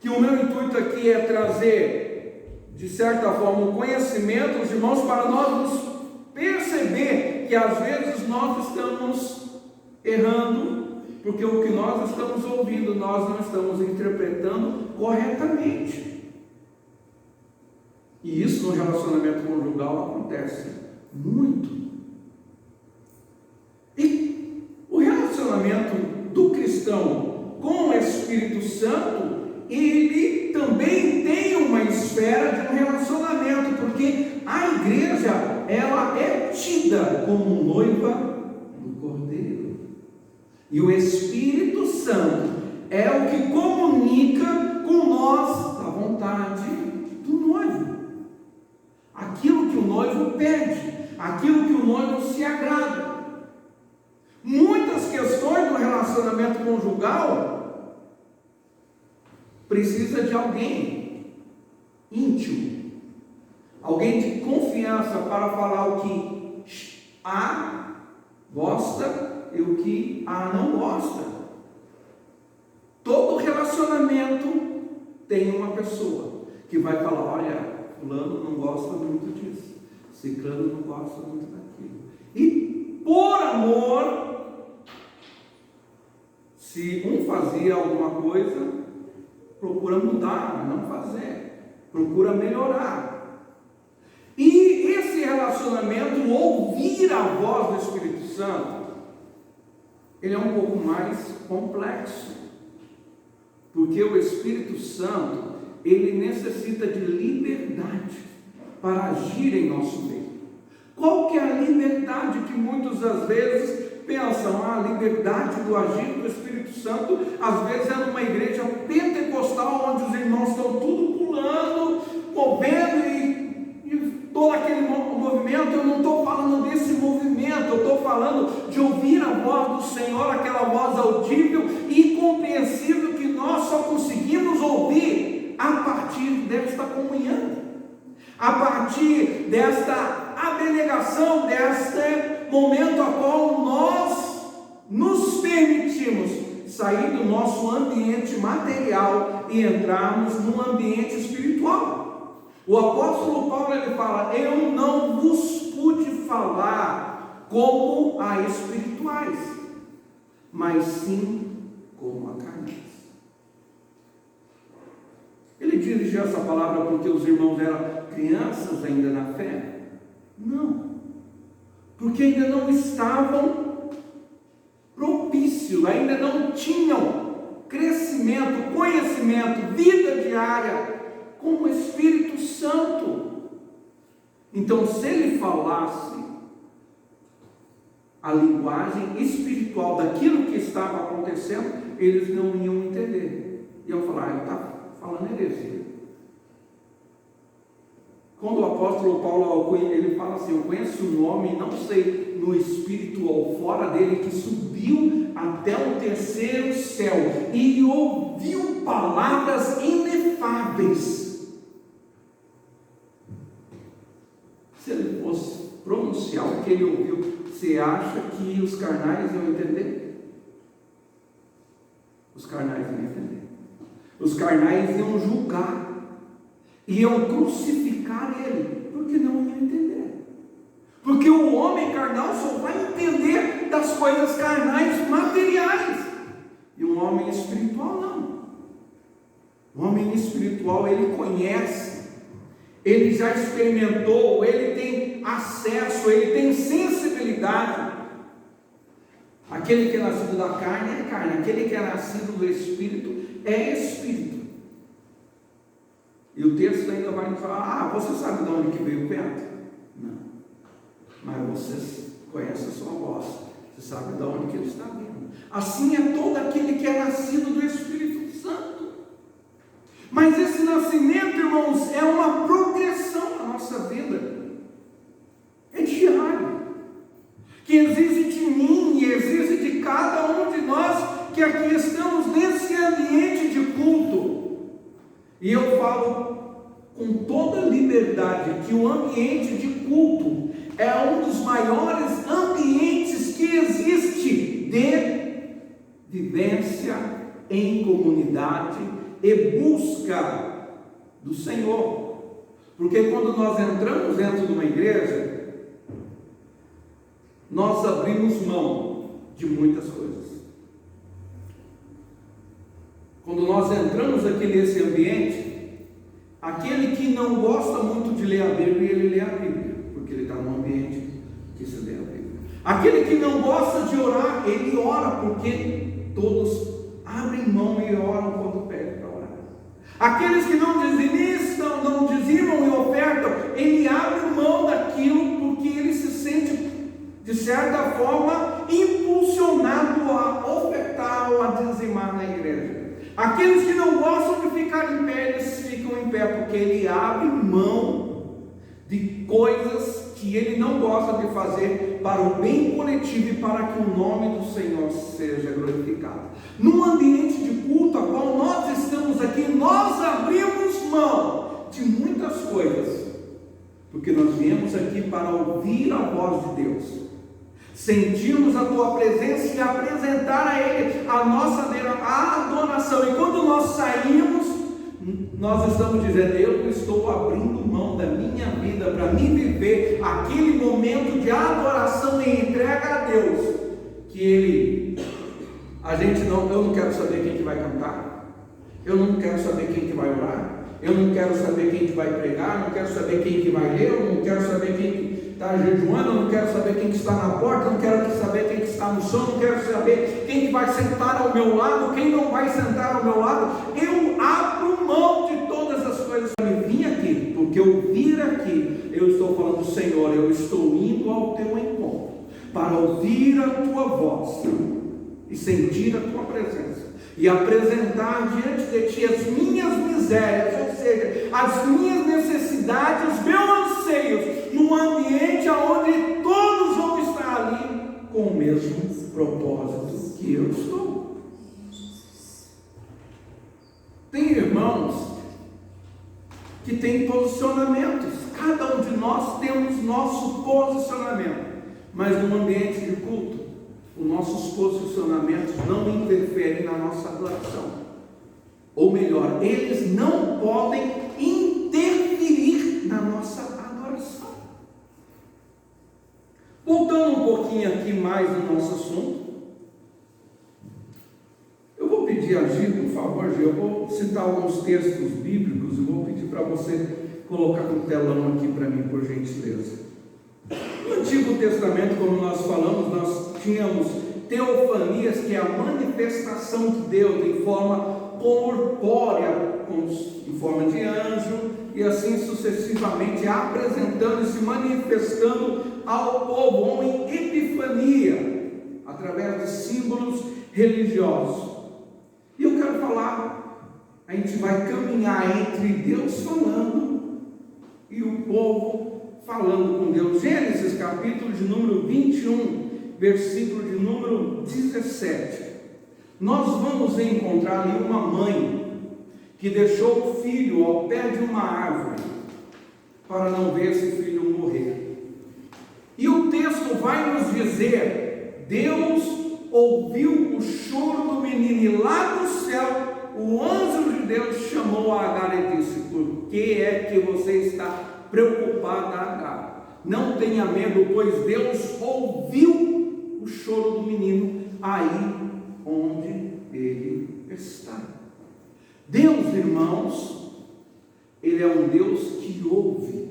C: que o meu intuito aqui é trazer, de certa forma, o conhecimento dos irmãos, para nós nos perceber que às vezes nós estamos errando, porque o que nós estamos ouvindo, nós não estamos interpretando corretamente. E isso no relacionamento conjugal acontece muito. E o relacionamento do cristão com o Espírito Santo, ele também tem uma esfera de um relacionamento, porque a igreja, ela é tida como noiva do Cordeiro, e o Espírito Santo é o que comunica com nós a vontade do noivo, aquilo que o noivo pede, aquilo que o noivo se agrada. Muitas questões do relacionamento conjugal precisa de alguém íntimo, alguém de confiança para falar o que A gosta e o que A não gosta. Todo relacionamento tem uma pessoa que vai falar: olha, fulano não gosta muito disso, ciclano não gosta muito daquilo. E por amor, se um fazia alguma coisa, procura mudar, mas não fazer, procura melhorar. E esse relacionamento, ouvir a voz do Espírito Santo, ele é um pouco mais complexo, porque o Espírito Santo, ele necessita de liberdade para agir em nosso meio. Qual que é a liberdade que muitas das vezes pensam? A liberdade do agir do Espírito Santo, às vezes é numa igreja pentecostal, onde os irmãos estão tudo pulando, movendo e todo aquele movimento, eu não estou falando desse movimento, eu estou falando de ouvir a voz do Senhor, aquela voz audível e compreensível que nós só conseguimos ouvir a partir desta comunhão, a partir desta abnegação, deste momento a qual nós nos permitimos sair do nosso ambiente material e entrarmos num ambiente espiritual. O apóstolo Paulo, ele fala: eu não vos pude falar como a espirituais, mas sim como a carnais. Ele dirigiu essa palavra porque os irmãos eram crianças ainda na fé? Não, porque ainda não estavam propícios, ainda não tinham crescimento, conhecimento, vida diária com o Espírito Santo. Então, se ele falasse a linguagem espiritual daquilo que estava acontecendo, eles não iam entender. Iam falar: ele está falando heresia. Quando o apóstolo Paulo, ele fala assim: eu conheço um homem, não sei no espírito ou fora dele, que subiu até o terceiro céu e ouviu palavras inefáveis. Se ele fosse pronunciar o que ele ouviu, você acha que os carnais iam entender? Os carnais iam entender. Os carnais iam julgar, iam crucificar ele, porque não iam entender. Porque o homem carnal só vai entender das coisas carnais materiais, e um homem espiritual não. O homem espiritual, ele conhece, ele já experimentou, ele tem acesso, ele tem sensibilidade. Aquele que é nascido da carne é carne, aquele que é nascido do Espírito é Espírito. E o texto ainda vai nos falar: você sabe de onde que veio o vento? Não, mas você conhece a sua voz, você sabe de onde que ele está vindo. Assim é todo aquele que é nascido do Espírito Santo. Mas esse nascimento, irmãos, é uma progressão na nossa vida, é diário, que exige de mim e exige de cada um de nós que aqui estamos nesse ambiente de culto. E eu falo com toda liberdade que o ambiente de culto é um dos maiores ambientes que existe de vivência em comunidade e busca do Senhor. Porque quando nós entramos dentro de uma igreja, nós abrimos mão de muitas coisas. Quando nós entramos aqui nesse ambiente, aquele que não gosta muito de ler a Bíblia, ele lê a Bíblia, porque ele está num ambiente que se lê a Bíblia. Aquele que não gosta de orar, ele ora, porque todos abrem mão e oram quando pedem para orar. Aqueles que não dizimam e ofertam, ele abre mão daquilo, porque ele se sente, de certa forma, impulsionado a ofertar ou a dizimar na igreja. Aqueles que não gostam de ficar em pé, eles ficam em pé, porque ele abre mão de coisas que ele não gosta de fazer para o bem coletivo e para que o nome do Senhor seja glorificado. Num ambiente de culto, a qual nós estamos aqui, nós abrimos mão de muitas coisas, porque nós viemos aqui para ouvir a voz de Deus, sentirmos a tua presença e apresentar a Ele a nossa adoração. E quando nós saímos, nós estamos dizendo: eu estou abrindo mão da minha vida para me viver aquele momento de adoração e entrega a Deus, que eu não quero saber quem que vai cantar, eu não quero saber quem que vai orar, eu não quero saber quem que vai pregar, não quero saber quem que vai ler, eu não quero saber quem que está jejuando, eu não quero saber quem que está na porta, eu não quero saber quem que está no chão, eu não quero saber quem que vai sentar ao meu lado, quem não vai sentar ao meu lado. Eu abro mão de todas as coisas para me vir aqui, porque eu vir aqui, eu estou falando: Senhor, eu estou indo ao teu encontro para ouvir a tua voz e sentir a tua presença e apresentar diante de ti as minhas misérias, ou seja, as minhas necessidades, os meus anseios, num ambiente onde todos vão estar ali com o mesmo propósito que eu estou. Tem irmãos que têm posicionamentos, cada um de nós temos nosso posicionamento, mas no ambiente de culto, os nossos posicionamentos não interferem na nossa adoração. Ou melhor, eles não podem interferir na nossa adoração. Voltando um pouquinho aqui mais no nosso assunto, eu vou pedir a Gi, por favor, Gi, eu vou citar alguns textos bíblicos e vou pedir para você colocar no telão aqui para mim, por gentileza. No Antigo Testamento, como nós falamos, nós tínhamos teofanias, que é a manifestação de Deus em forma corpórea, em forma de anjo, e assim sucessivamente, apresentando e se manifestando ao povo em epifania, através de símbolos religiosos. E eu quero falar, a gente vai caminhar entre Deus falando e o povo falando com Deus. Gênesis capítulo de número 21, versículo de número 17. Nós vamos encontrar ali uma mãe que deixou o filho ao pé de uma árvore para não ver esse filho morrer. E o texto vai nos dizer: Deus ouviu o choro do menino e lá do céu o anjo de Deus chamou a Agar e disse: por que é que você está preocupada, Agar? Não tenha medo, pois Deus ouviu o choro do menino aí onde ele está. Deus, irmãos, Ele é um Deus que ouve.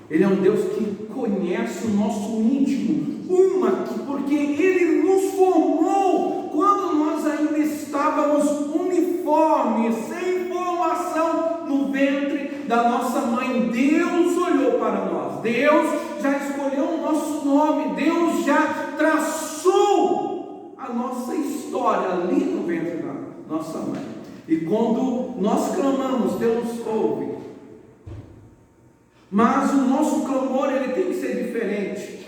C: Ele é um Deus que conhece o nosso íntimo, porque Ele nos formou quando nós ainda estávamos uniformes, sem formação no ventre da nossa mãe. Deus olhou para nós, Deus já escolheu o nosso nome, Deus já traçou a nossa história ali no ventre da nossa mãe. E quando nós clamamos, Deus ouve. Mas o nosso clamor, ele tem que ser diferente.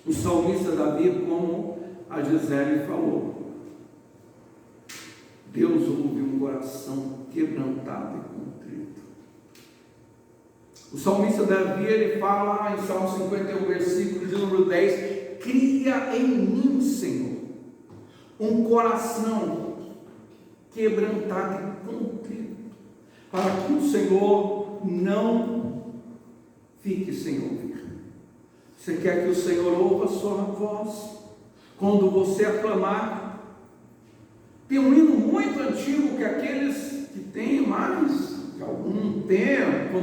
C: O salmista Davi, como a Gisele falou, Deus ouve um coração quebrantado e contrito. O salmista Davi, ele fala em Salmo 51, versículo de número 10, cria em mim, Senhor, um coração quebrantado e contrito, para que o Senhor não fique sem ouvir. Você quer que o Senhor ouva a sua voz quando você aclamar? Tem um hino muito antigo que aqueles que têm mais de algum tempo,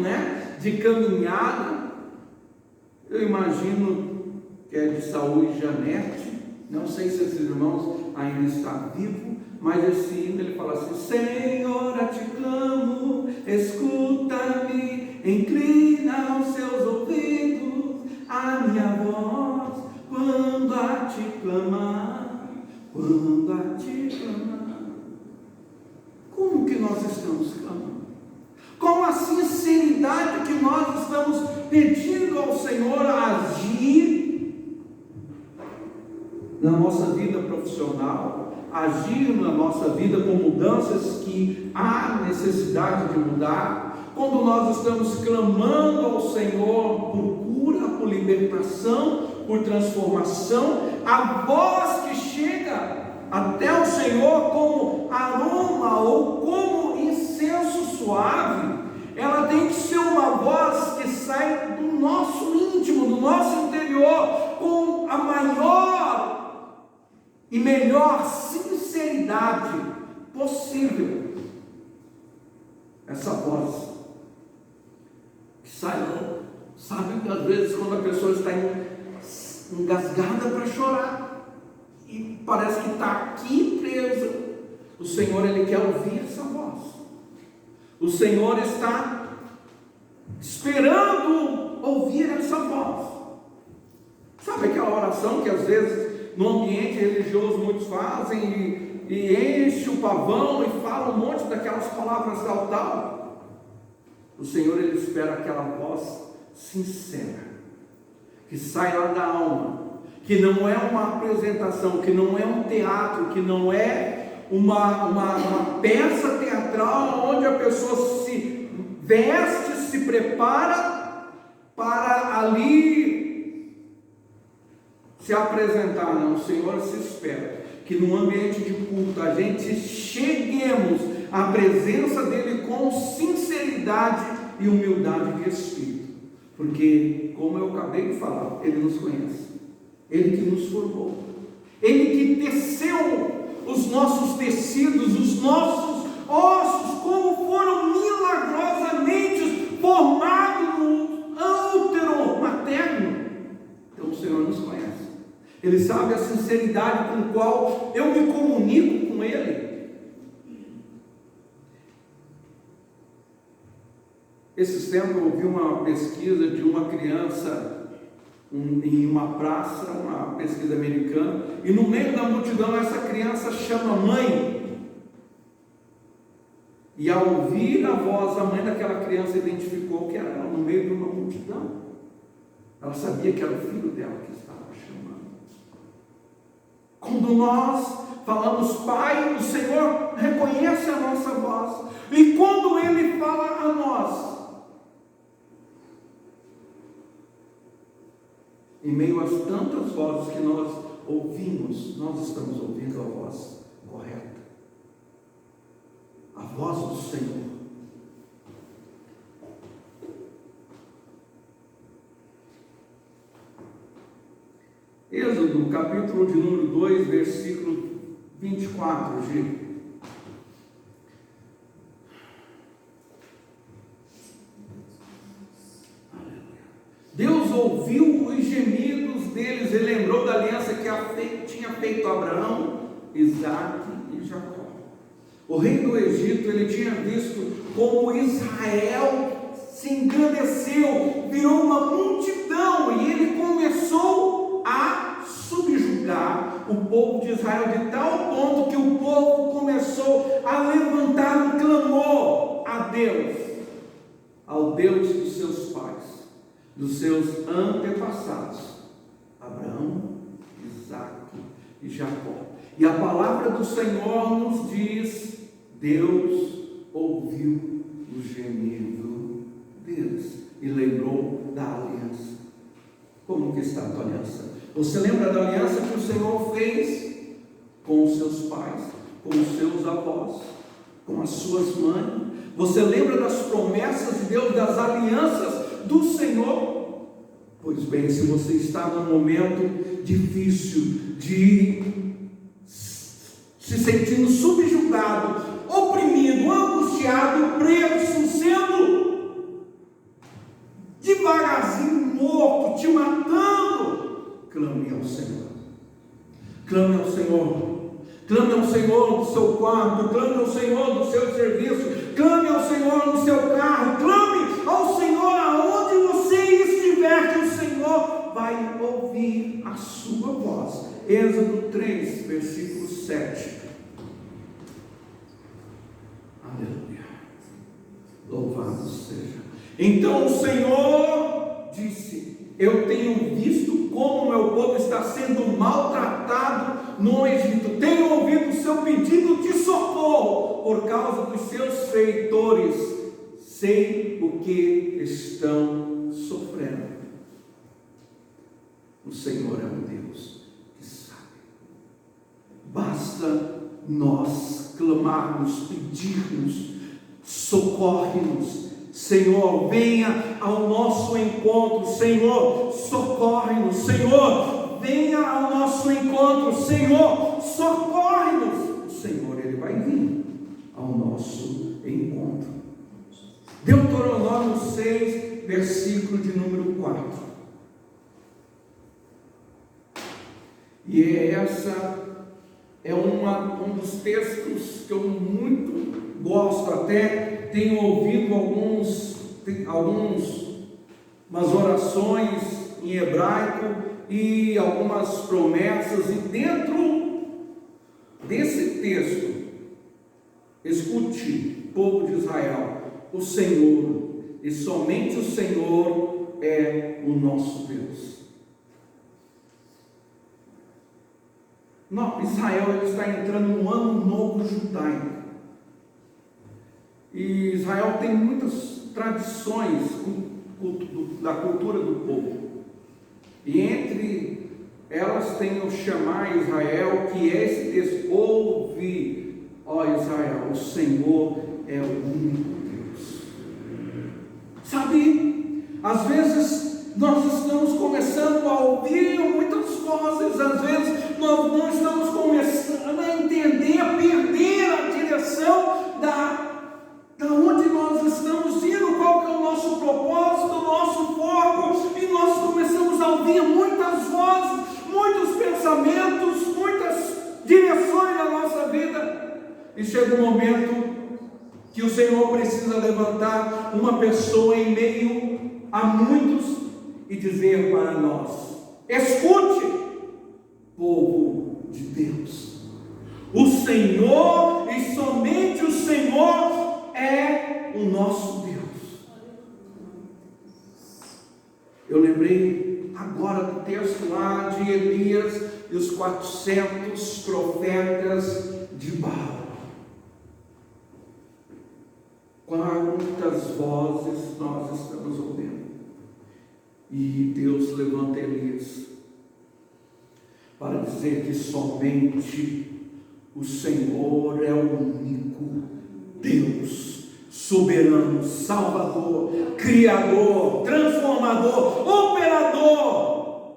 C: de caminhada, eu imagino que é de Saúl e Janete, não sei se esses irmãos ainda estão vivos, mas esse hino ele fala assim: Senhor, a ti clamo, escuta-me, inclina os seus ouvidos a minha voz, quando a ti clamar, quando a ti clamar. Como que nós estamos clamando? Com a sinceridade que nós estamos pedindo ao Senhor a agir na nossa vida profissional, agir na nossa vida com mudanças que há necessidade de mudar, quando nós estamos clamando ao Senhor por cura, por libertação, por transformação, a voz que chega até o Senhor como aroma ou como incenso suave, ela tem que ser uma voz que sai do nosso íntimo, do nosso interior, com a maior e melhor sinceridade possível. Essa voz que sai, sabe que às vezes quando a pessoa está engasgada para chorar e parece que está aqui presa, o Senhor, Ele quer ouvir essa voz. O Senhor está esperando ouvir essa voz. Sabe aquela oração que às vezes no ambiente religioso muitos fazem e enche o pavão e fala um monte daquelas palavras tal. O O Senhor, Ele espera aquela voz sincera, que sai lá da alma, que não é uma apresentação, que não é um teatro, que não é uma peça teatral onde a pessoa se veste, se prepara para ali se apresentar. Não, o Senhor se espera que no ambiente de culto a gente cheguemos à presença dEle com sinceridade e humildade de espírito, porque, como eu acabei de falar, Ele nos conhece, Ele que nos formou, Ele que teceu os nossos tecidos, os nossos ossos, como foram milagrosamente formados no útero materno. Então o Senhor nos conhece, Ele sabe a sinceridade com a qual eu me comunico com Ele. Esses tempos eu ouvi uma pesquisa de uma criança em uma praça, uma pesquisa americana, e no meio da multidão essa criança chama mãe, e ao ouvir a voz, a mãe daquela criança identificou que era ela no meio de uma multidão. Ela sabia que era o filho dela que estava chamando. Quando nós falamos Pai, o Senhor reconhece a nossa voz, e quando Ele fala a nós, em meio às tantas vozes que nós ouvimos, nós estamos ouvindo a voz correta, a voz do Senhor. Êxodo, capítulo de número 2, versículo 24, G. Deus ouviu os gemidos deles e lembrou da aliança que tinha feito Abraão, Isaque e Jacó. O rei do Egito, ele tinha visto como Israel se engrandeceu, virou uma multidão, e ele começou a subjugar o povo de Israel, de tal ponto que o povo começou a levantar um clamor a Deus, ao Deus dos seus pais, dos seus antepassados, Abraão, Isaque e Jacó. E a palavra do Senhor nos diz: Deus ouviu o gemido deles e lembrou da aliança. Como que está a tua aliança? Você lembra da aliança que o Senhor fez com os seus pais, com os seus avós, com as suas mães? Você lembra das promessas de Deus, das alianças do Senhor? Pois bem, se você está num momento difícil, de se sentindo subjugado, oprimido, angustiado, preso, sendo devagarzinho morto, te matando, clame ao Senhor. Clame ao Senhor. Clame ao Senhor do seu quarto, clame ao Senhor do seu serviço, clame ao Senhor no seu carro, clame ao Senhor aonde você estiver, que o Senhor vai ouvir a sua voz. Êxodo 3, versículo 7. Aleluia. Louvado seja. Então o Senhor disse: eu tenho visto como o meu povo está sendo maltratado no Egito. Tenho ouvido o seu pedido de socorro por causa dos seus feitores. Sei o que estão sofrendo. O Senhor é um Deus que sabe. Basta nós clamarmos, pedirmos, socorre-nos. Senhor, venha ao nosso encontro. Senhor, socorre-nos. Senhor, venha ao nosso encontro. Senhor, socorre-nos. O Senhor, Ele vai vir ao nosso encontro. Deuteronômio 6, versículo de número 4. E essa é um dos textos que eu muito gosto, até tenho ouvido umas orações em hebraico e algumas promessas, e dentro desse texto, escute, povo de Israel, o Senhor e somente o Senhor é o nosso Deus. Israel está entrando no ano novo judaico. E Israel tem muitas tradições da cultura do povo. E entre elas tem o chamar Israel, que é esse texto: ouve, ó Israel, o Senhor é o único Deus. Sabe, às vezes nós estamos começando a ouvir muitas vozes, às vezes nós não estamos começando a entender, a perder a direção da onde nós estamos indo, qual que é o nosso propósito, o nosso foco, e nós começamos a ouvir muitas vozes, muitos pensamentos, muitas direções na nossa vida, e chega um momento que o Senhor precisa levantar uma pessoa em meio a muitos e dizer para nós: escute, povo de Deus, o Senhor e somente o Senhor é o nosso Deus. Eu lembrei agora do texto lá de Elias e os 400 profetas de Baal. Quantas vozes nós estamos ouvindo? E Deus levanta Elias para dizer que somente o Senhor é o único Deus, soberano, salvador, criador, transformador, operador.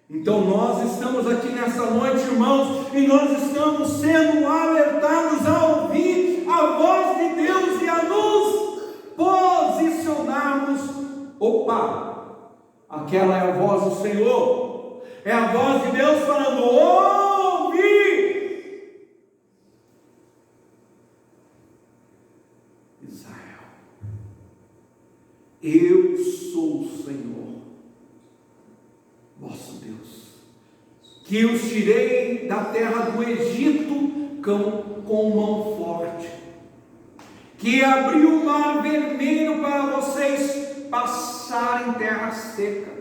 C: Então nós estamos aqui nessa noite, irmãos, e nós estamos sendo alertados a ouvir a voz de Deus e a nos posicionarmos. Opa, aquela é a voz do Senhor, é a voz de Deus falando: ouve. Israel, eu sou o Senhor, vosso Deus, que os tirei da terra do Egito com mão forte, que abriu o mar vermelho para vocês passarem terra seca.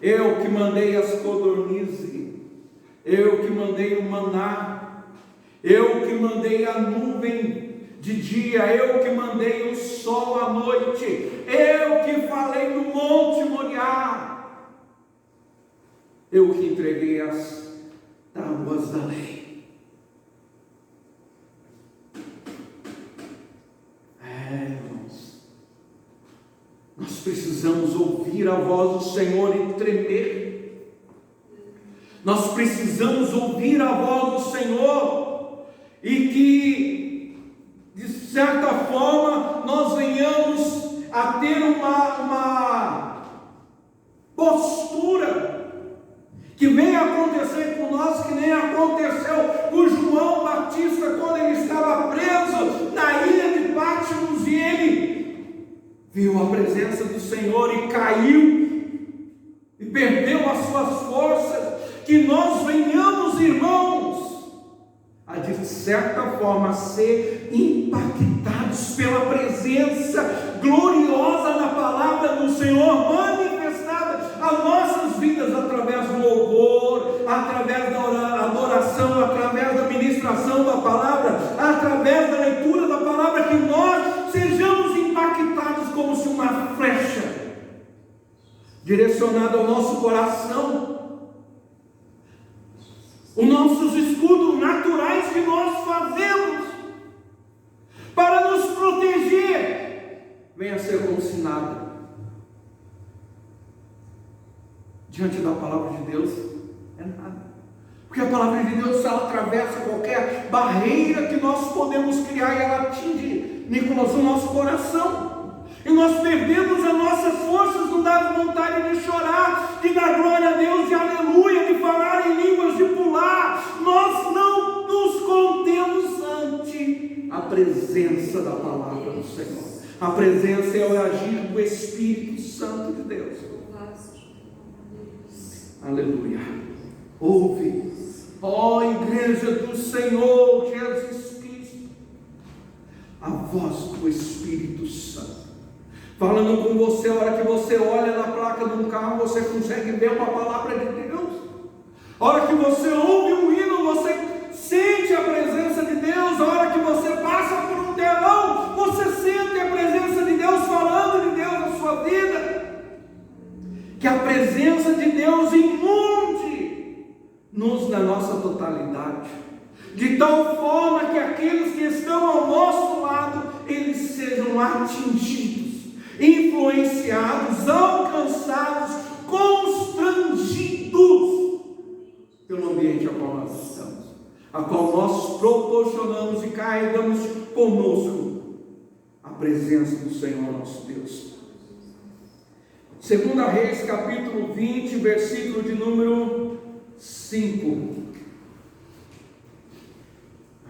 C: Eu que mandei as codornizes, eu que mandei o maná, eu que mandei a nuvem de dia, eu que mandei o sol à noite, eu que falei no monte Moriá, eu que entreguei as tábuas da lei. Irmãos, nós precisamos ouvir a voz do Senhor e tremer. Nós precisamos ouvir a voz do Senhor e que, de certa forma, nós venhamos a ter uma postura que venha acontecer com nós, que nem aconteceu com João Batista quando ele estava preso na ilha de Patmos e ele viu a presença do Senhor e caiu e perdeu as suas forças. Que nós venhamos, irmãos, a de certa forma ser impactados pela presença gloriosa da palavra do Senhor manifestada às nossas vidas através do louvor, através da adoração, através da ministração da palavra, através da leitura da palavra, que nós sejamos impactados como se uma flecha direcionada ao nosso coração. Os nossos escudos naturais que nós fazemos para nos proteger, venha a ser como se nada. Diante da palavra de Deus, é nada. Porque a palavra de Deus, ela atravessa qualquer barreira que nós podemos criar e ela atinge, Nicolas, o nosso coração. E nós perdemos as nossas forças, não dá vontade de chorar, de dar glória a Deus, de aleluia, de falar em línguas, de pular. Nós não nos contemos ante a presença da palavra do Senhor. A presença é o agir do Espírito Santo de Deus. Aleluia. Ouve, ó igreja do Senhor Jesus Cristo, a voz do Espírito Santo. falando com você. A hora que você olha na placa de um carro, você consegue ver uma palavra de Deus. A hora que você ouve um hino, você sente a presença de Deus. A hora que você passa por um telão, você sente a presença de Deus, falando de Deus na sua vida. Que a presença de Deus inunde-nos na nossa totalidade, de tal forma que aqueles que estão ao nosso lado, eles sejam atingidos, influenciados, alcançados, constrangidos pelo ambiente a qual nós estamos, a qual nós proporcionamos e carregamos conosco a presença do Senhor nosso Deus. 2 Reis, capítulo 20, versículo de número 5.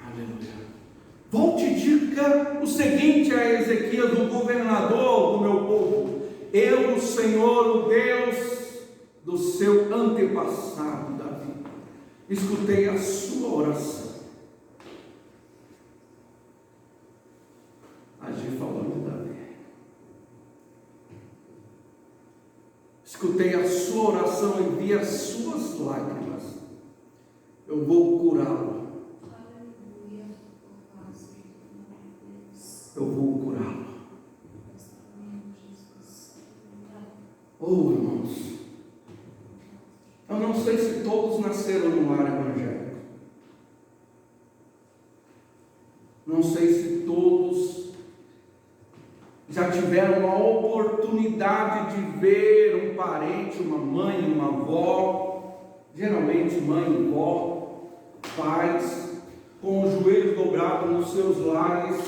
C: Aleluia. Volte e diga o seguinte a Ezequias, o governador do meu povo: eu, o Senhor, o Deus do seu antepassado Davi, escutei a sua oração. Agi falando de Davi. Escutei a sua oração e vi as suas lágrimas. Eu vou curá-lo. Eu vou curá-lo. Oh, irmãos, eu não sei se todos nasceram no lar evangélico. Não sei se todos já tiveram a oportunidade de ver um parente, uma mãe, uma avó, geralmente mãe, avó, pais, com os joelhos dobrados nos seus lares,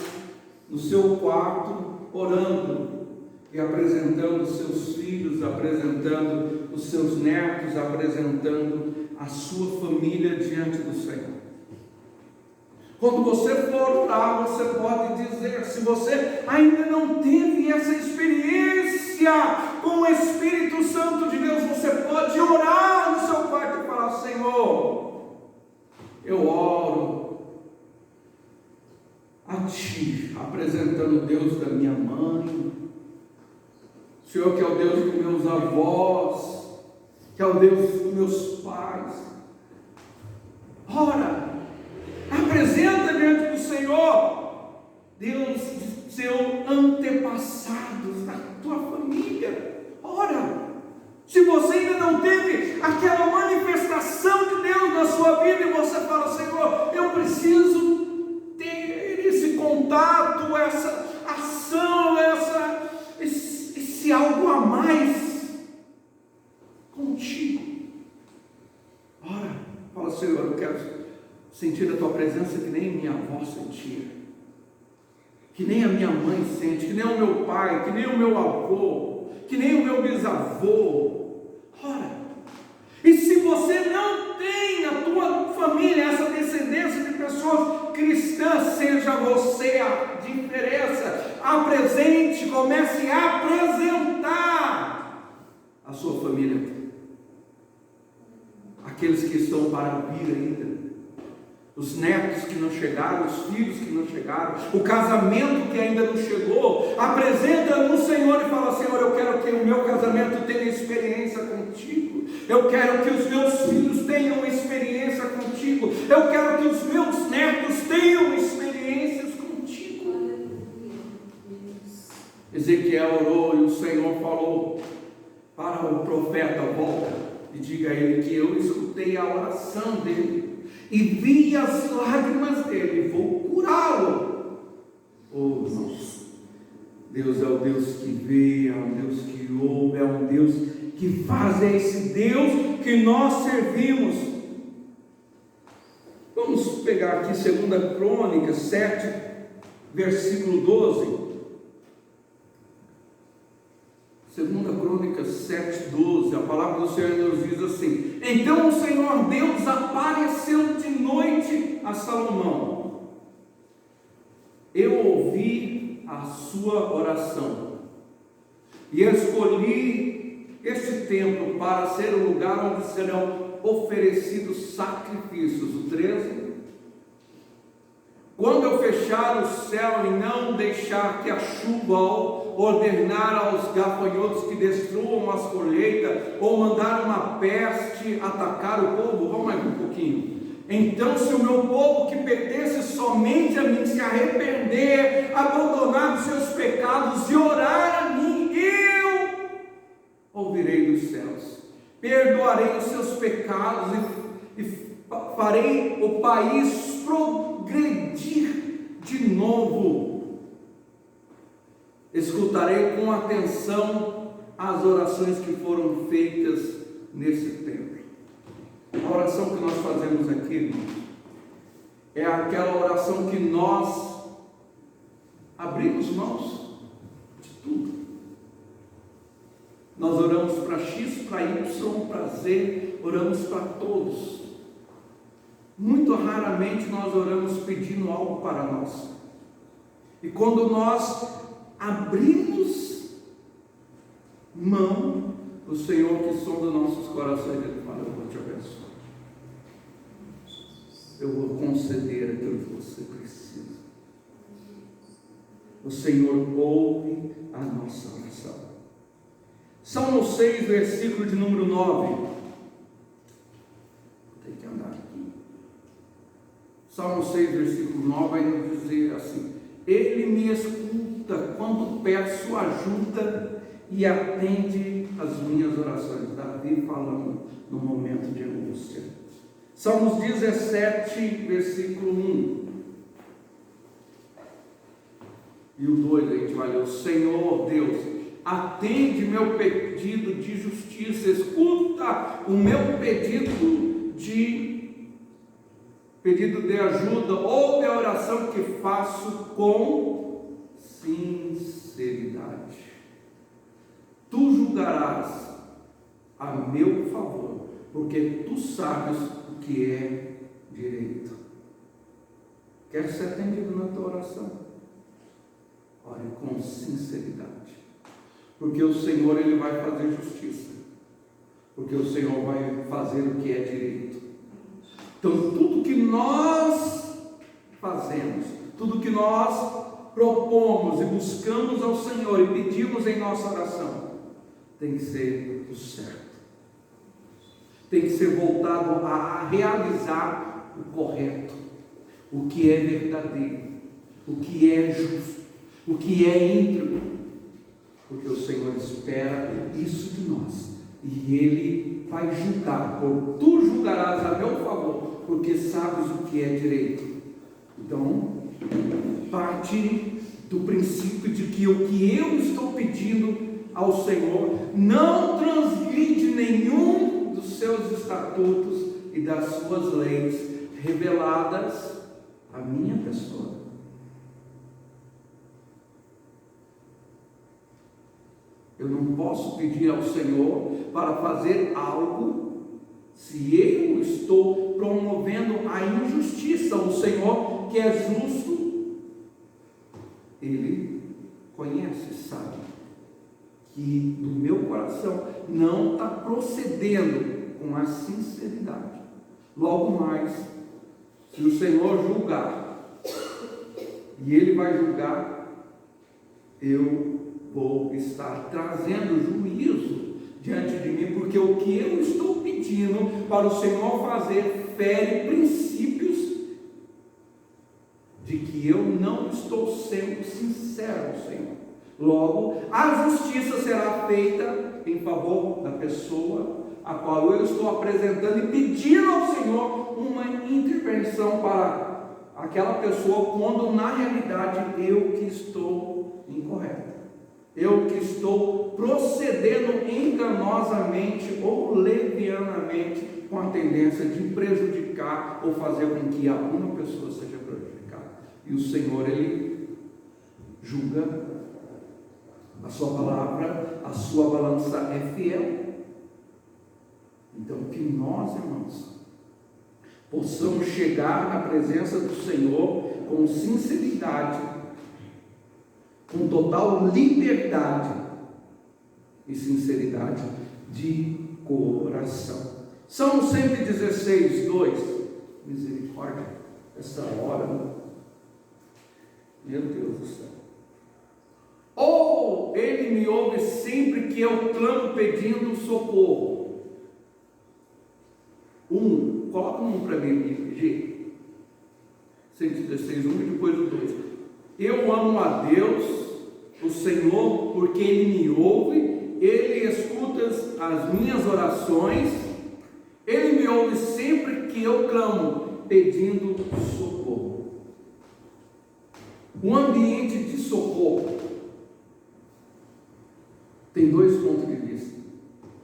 C: no seu quarto, orando e apresentando os seus filhos, apresentando os seus netos, apresentando a sua família diante do Senhor. Quando você for orar, você pode dizer, se você ainda não teve essa experiência com o Espírito Santo de Deus, você pode orar no seu quarto e falar: Senhor, eu oro a Ti, apresentando o Deus da minha mãe, Senhor, que é o Deus dos meus avós, que é o Deus dos meus pais. Ora, apresenta diante do Senhor, Deus de seus antepassados, da tua família. Ora, se você ainda não teve aquela manifestação de Deus na sua vida, e você fala: Senhor, eu preciso ter esse contato, essa ação, esse algo a mais contigo. Ora, fala: Senhor, eu quero sentir a tua presença que nem minha avó sentia, que nem a minha mãe sente, que nem o meu pai, que nem o meu avô, que nem o meu bisavô. Ora, e se você não tem na tua família essa descendência de pessoas cristãs, seja você a diferença. Apresente, comece a apresentar a sua família, aqueles que estão para vir ainda, os netos que não chegaram, os filhos que não chegaram, o casamento que ainda não chegou. Apresenta no Senhor e fala: Senhor, eu quero que o meu casamento tenha experiência contigo, eu quero que os meus filhos tenham experiência contigo, eu quero que os meus netos tenham experiências contigo. Ezequiel orou e o Senhor falou para o profeta: volta e diga a ele que eu escutei a oração dele e vi as lágrimas dele, vou curá-lo. Oh, irmãos, Deus é o Deus que vê, é um Deus que ouve, é um Deus que faz, é esse Deus que nós servimos. Vamos pegar aqui 2 Crônicas 7, versículo 12. 2 Crônicas 7, 12, a palavra do Senhor nos diz assim: então o Senhor Deus apareceu de noite a Salomão. Eu ouvi a sua oração e escolhi este templo para ser o lugar onde serão oferecidos sacrifícios. O 13: quando eu fechar o céu e não deixar que a chuva ou ordenar aos gafanhotos que destruam as colheitas, ou mandar uma peste atacar o povo. Vamos mais um pouquinho. Então, se o meu povo que pertence somente a mim se arrepender, abandonar os seus pecados e orar a mim, eu ouvirei dos céus, perdoarei os seus pecados e farei o país progredir de novo. Escutarei com atenção as orações que foram feitas nesse tempo. A oração que nós fazemos aqui, irmãos, é aquela oração que nós abrimos mãos de tudo. Nós oramos para X, para Y, para Z, oramos para todos. Muito raramente nós oramos pedindo algo para nós. E quando nós abrimos mão, o Senhor que sonda nossos corações, Ele fala: eu vou te abençoar. Eu vou conceder aquilo que você precisa. O Senhor ouve a nossa oração. Salmo 6, versículo de número 9. Tem que andar aqui. Salmo 6, versículo 9 vai nos dizer assim: Ele me escuta quando peço ajuda e atende as minhas orações. Davi falando no momento de angústia. Salmos 17, versículo 1 e o 2, a gente vai ler: o Senhor Deus, atende meu pedido de justiça, escuta o meu pedido de ajuda, ouve a oração que faço com sinceridade. Tu julgarás a meu favor, porque tu sabes o que é direito. Quer ser atendido na tua oração? Ore com sinceridade, porque o Senhor, Ele vai fazer justiça, porque o Senhor vai fazer o que é direito. Então, tudo que nós fazemos, tudo que nós propomos e buscamos ao Senhor e pedimos em nossa oração, tem que ser o certo, tem que ser voltado a realizar o correto, o que é verdadeiro, o que é justo, o que é íntegro, porque o Senhor espera isso de nós, e Ele vai julgar. Tu julgarás a meu favor, porque sabes o que é direito. Então, parte do princípio de que o que eu estou pedindo ao Senhor não transgride nenhum dos seus estatutos e das suas leis reveladas à minha pessoa. Eu não posso pedir ao Senhor para fazer algo se eu estou promovendo a injustiça. O Senhor, que é justo, Ele conhece, sabe que do meu coração não está procedendo com a sinceridade. Logo mais, se o Senhor julgar, e Ele vai julgar, eu vou estar trazendo juízo diante de mim, porque o que eu estou pedindo para o Senhor fazer fere princípios de que eu não estou sendo sincero ao Senhor. Logo, a justiça será feita em favor da pessoa a qual eu estou apresentando e pedindo ao Senhor uma intervenção para aquela pessoa, quando na realidade eu que estou incorreto. Eu que estou procedendo enganosamente ou levianamente, com a tendência de prejudicar ou fazer com que alguma pessoa seja prejudicada. E o Senhor, Ele julga, a sua palavra, a sua balança é fiel. Então, que nós, irmãos, possamos chegar à presença do Senhor com sinceridade, com total liberdade e sinceridade de coração. Salmo 116, 2. Misericórdia, essa hora, meu Deus do céu. Oh, Ele me ouve sempre que eu clamo pedindo socorro. Coloca um para mim, G. 116, 1 e depois o 2. Eu amo a Deus, o Senhor, porque Ele me ouve, Ele escuta as minhas orações, Ele me ouve sempre que eu clamo pedindo socorro. Um ambiente de socorro tem dois pontos de vista.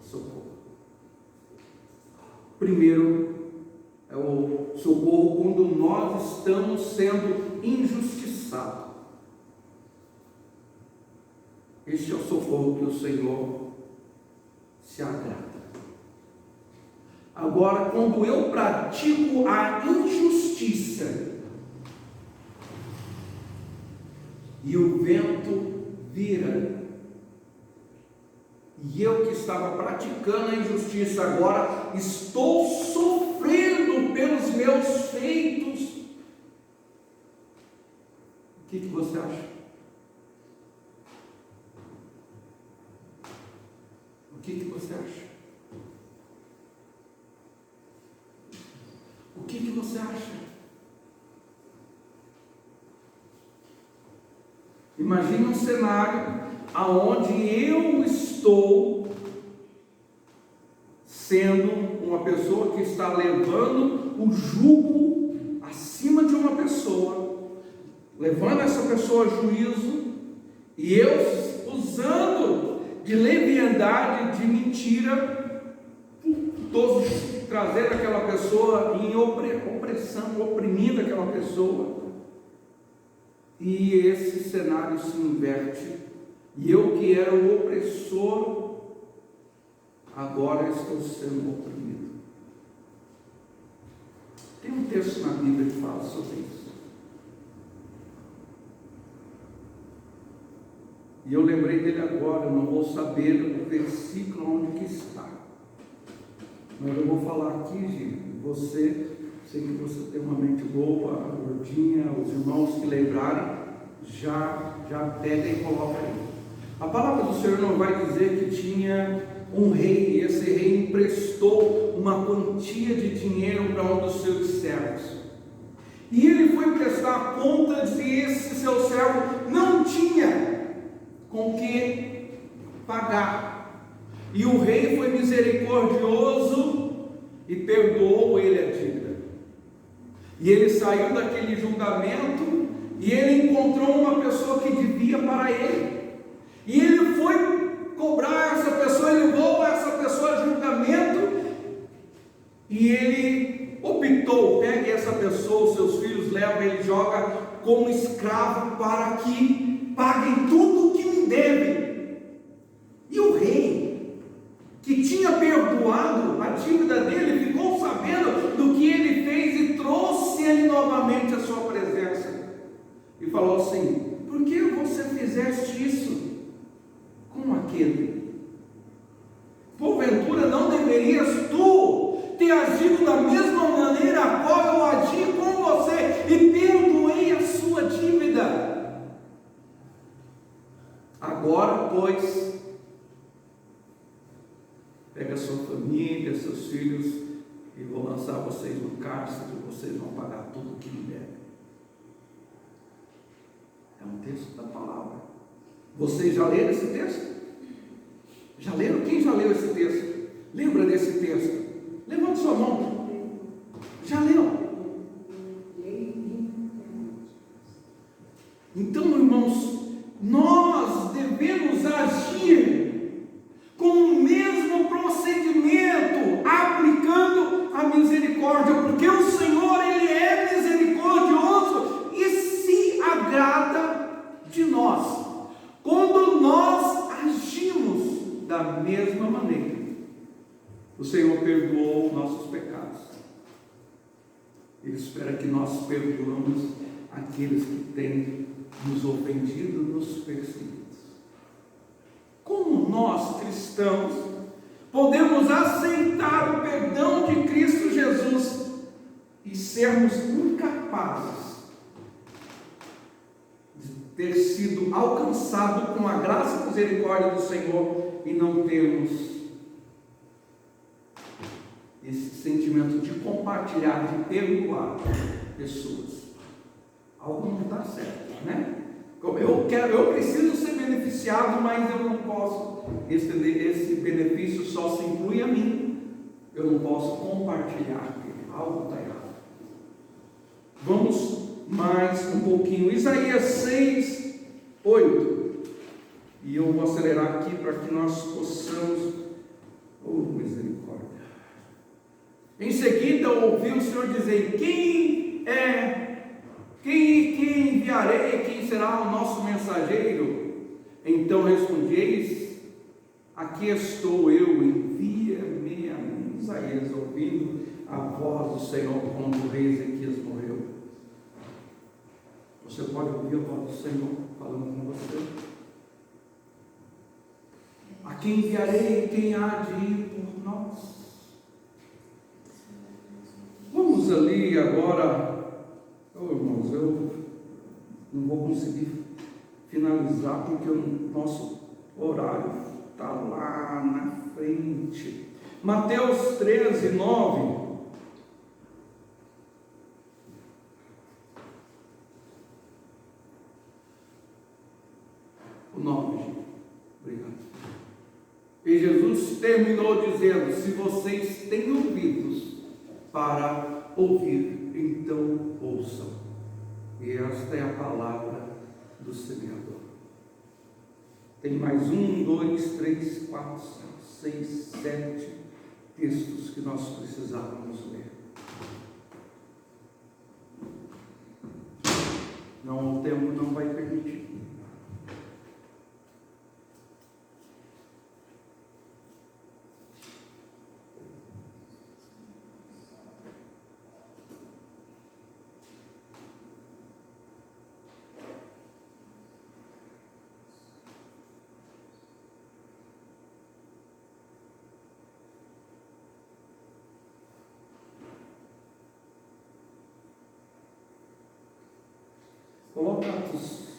C: Socorro. Primeiro, é o socorro quando nós estamos sendo injustiçados. Este é o socorro que o Senhor se agrada. Agora, quando eu pratico a injustiça e o vento vira, e eu que estava praticando a injustiça agora estou sofrendo pelos meus feitos, o que você acha? O que você acha? O que você acha? Imagine um cenário aonde eu estou sendo uma pessoa que está levando o jugo acima de uma pessoa, levando essa pessoa a juízo, e eu usando de leviandade, de mentira, trazendo aquela pessoa em opressão, oprimindo aquela pessoa, e esse cenário se inverte, e eu que era o opressor, agora estou sendo oprimido. Tem um texto na Bíblia que fala sobre isso. E eu lembrei dele agora, eu não vou saber o versículo onde que está. Mas eu vou falar aqui, gente. Você, sei que você tem uma mente boa, gordinha, os irmãos que lembrarem, já pega e coloca aí. A palavra do Senhor não vai dizer que tinha um rei, e esse rei emprestou uma quantia de dinheiro para um dos seus servos. E ele foi prestar contas e esse seu servo não tinha com que pagar. E o rei foi misericordioso e perdoou ele a dívida. E ele saiu daquele julgamento e ele encontrou uma pessoa que devia para ele. E ele foi cobrar essa pessoa, ele levou essa pessoa a julgamento e ele optou, pegue essa pessoa, os seus filhos, leva, ele joga como escravo para que paguem tudo o que me devem. E o rei, que tinha perdoado a dívida dele, ficou sabendo do que ele fez e trouxe ele novamente à sua presença e falou assim: por que você fizeste isso com aquele? Porventura não deverias tu ter agido da mesma maneira a qual eu agi com você e perdoei a sua dívida? Agora, pois, pega a sua família, seus filhos, e vou lançar vocês no cárcere, vocês vão pagar tudo o que me devem. É um texto da palavra. Vocês já leram esse texto? Já leram? Quem já leu esse texto? Lembra desse texto? Levante sua mão. Já leu? Então, irmãos, nós devemos agir com o mesmo procedimento, aplicando a misericórdia, porque o Senhor, Ele é misericordioso e se agrada de nós. Quando nós agimos da mesma maneira, o Senhor perdoou nossos pecados. Ele espera que nós perdoamos aqueles que têm nos ofendido, nos perseguido. Como nós, cristãos, podemos aceitar o perdão de Cristo Jesus e sermos incapazes de ter sido alcançado com a graça e misericórdia do Senhor e não termos esse sentimento de compartilhar, de perdoar pessoas. Algo não está certo, né? Eu preciso ser beneficiado, mas eu não posso, esse benefício só se inclui a mim, eu não posso compartilhar, algo está errado. Vamos mais um pouquinho, Isaías 6, 8, e eu vou acelerar aqui para que nós possamos, misericórdia. Em seguida ouvi o Senhor dizer: quem enviarei? Quem será o nosso mensageiro? Então respondeis: aqui estou eu, envia-me a mim. Isaías ouvindo a voz do Senhor quando o rei Ezequias morreu. Você pode ouvir a voz do Senhor falando com você? A quem enviarei? Quem há de ir por nós? Vamos ali agora, irmãos, eu não vou conseguir finalizar porque o nosso horário está lá na frente. Mateus 13, 9. O 9, gente. Obrigado. E Jesus terminou dizendo: se vocês têm ouvidos para ouvir, então ouçam. E esta é a palavra do semeador. Tem mais 1, 2, 3, 4, 5, 6, 7 textos que nós precisávamos ler. Não, o tempo não vai permitir. Coloca Atos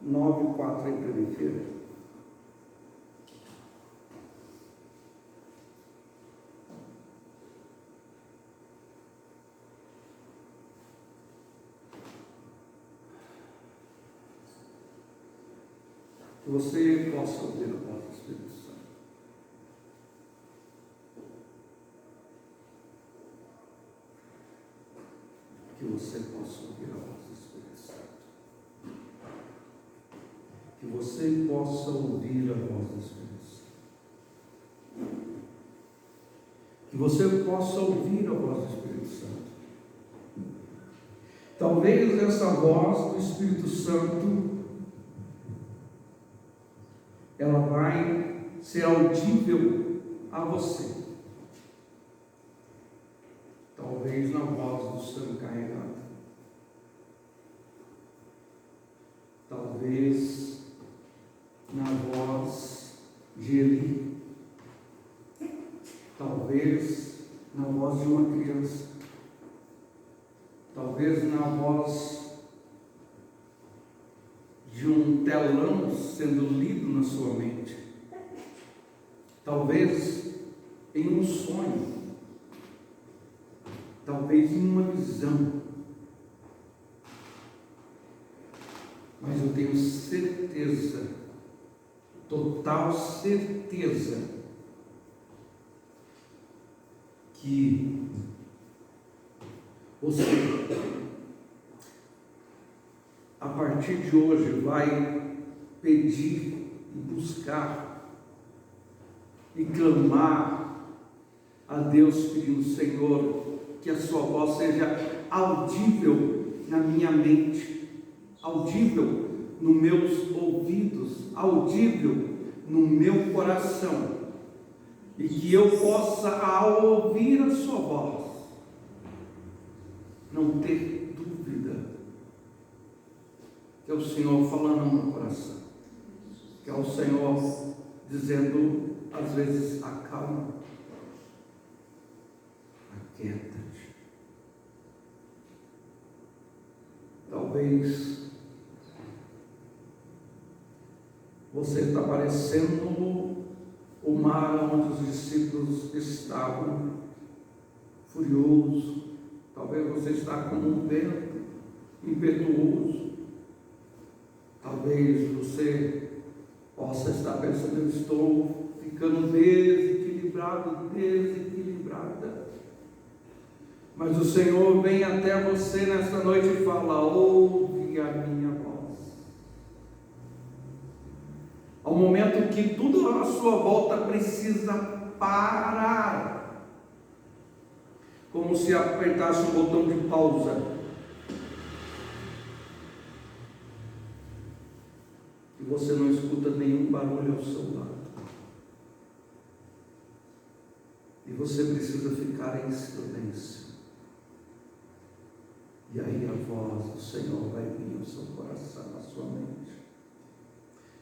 C: 9, 4 aí para mim, filha. Que você possa ouvir a voz do Espírito Santo. Que você possa ouvir a voz do Espírito Santo. Que você possa ouvir a voz do Espírito Santo. Que você possa ouvir a voz do Espírito Santo. Talvez essa voz do Espírito Santo ela vai ser audível a você. Talvez na voz do seu encarregado. Talvez na voz de Eli. Talvez na voz de uma criança. Talvez na voz de um telão sendo lido na sua mente. Talvez em um sonho. Talvez em uma visão. Mas eu tenho certeza, total certeza, que você, a partir de hoje, vai pedir e buscar e clamar a Deus pedindo: Senhor, que a sua voz seja audível na minha mente, audível nos meus ouvidos, audível no meu coração, e que eu possa, ao ouvir a sua voz, não ter dúvida que é o Senhor falando no meu coração, que é o Senhor dizendo às vezes: acalma, aquieta-te. você está parecendo o mar onde os discípulos estavam, furioso. Talvez você está como um vento impetuoso. Talvez você possa estar pensando: eu estou ficando desequilibrado, desequilibrada. Mas o Senhor vem até você nesta noite e fala: ouve a minha voz. Ao momento que tudo à sua volta precisa parar, como se apertasse um botão de pausa, e você não escuta nenhum barulho ao seu lado, e você precisa ficar em silêncio. E aí a voz do Senhor vai vir ao seu coração, à sua mente,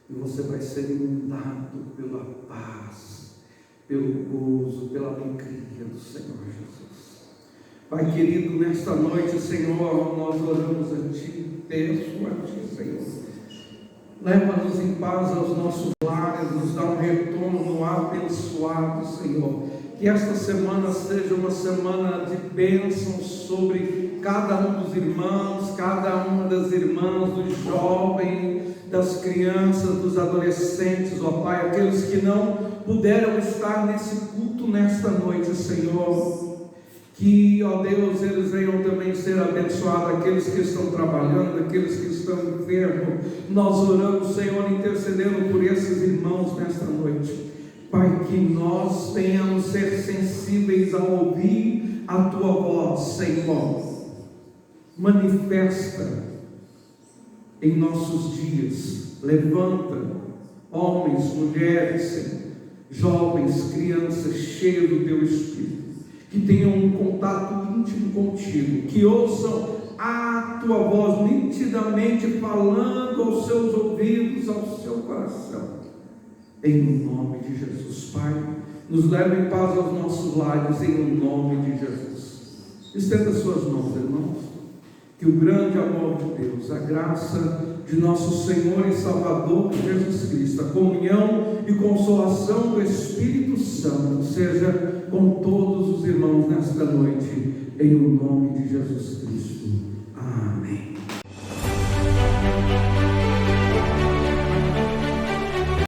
C: e você vai ser inundado pela paz, pelo gozo, pela alegria do Senhor Jesus. Pai querido, nesta noite, Senhor, nós oramos a Ti, peço a Ti, Senhor, leva-nos em paz aos nossos lares, nos dá um retorno abençoado, Senhor. Que esta semana seja uma semana de bênção sobre cada um dos irmãos, cada uma das irmãs, dos jovens, das crianças, dos adolescentes, ó Pai, aqueles que não puderam estar nesse culto nesta noite, Senhor. Que, ó Deus, eles venham também ser abençoados, aqueles que estão trabalhando, aqueles que estão enfermos. Nós oramos, Senhor, intercedendo por esses irmãos nesta noite. Pai, que nós venhamos ser sensíveis a ouvir a Tua voz, Senhor. Manifesta em nossos dias, levanta homens, mulheres, Senhor, jovens, crianças, cheios do Teu Espírito, que tenham um contato íntimo contigo, que ouçam a Tua voz nitidamente falando aos seus ouvidos, ao seu coração, em nome de Jesus. Pai, nos leve em paz aos nossos lares, em nome de Jesus. Estenda suas mãos, irmãos, que o grande amor de Deus, a graça de nosso Senhor e Salvador Jesus Cristo, a comunhão e consolação do Espírito Santo seja com todos os irmãos nesta noite, em o nome de Jesus Cristo. Amém.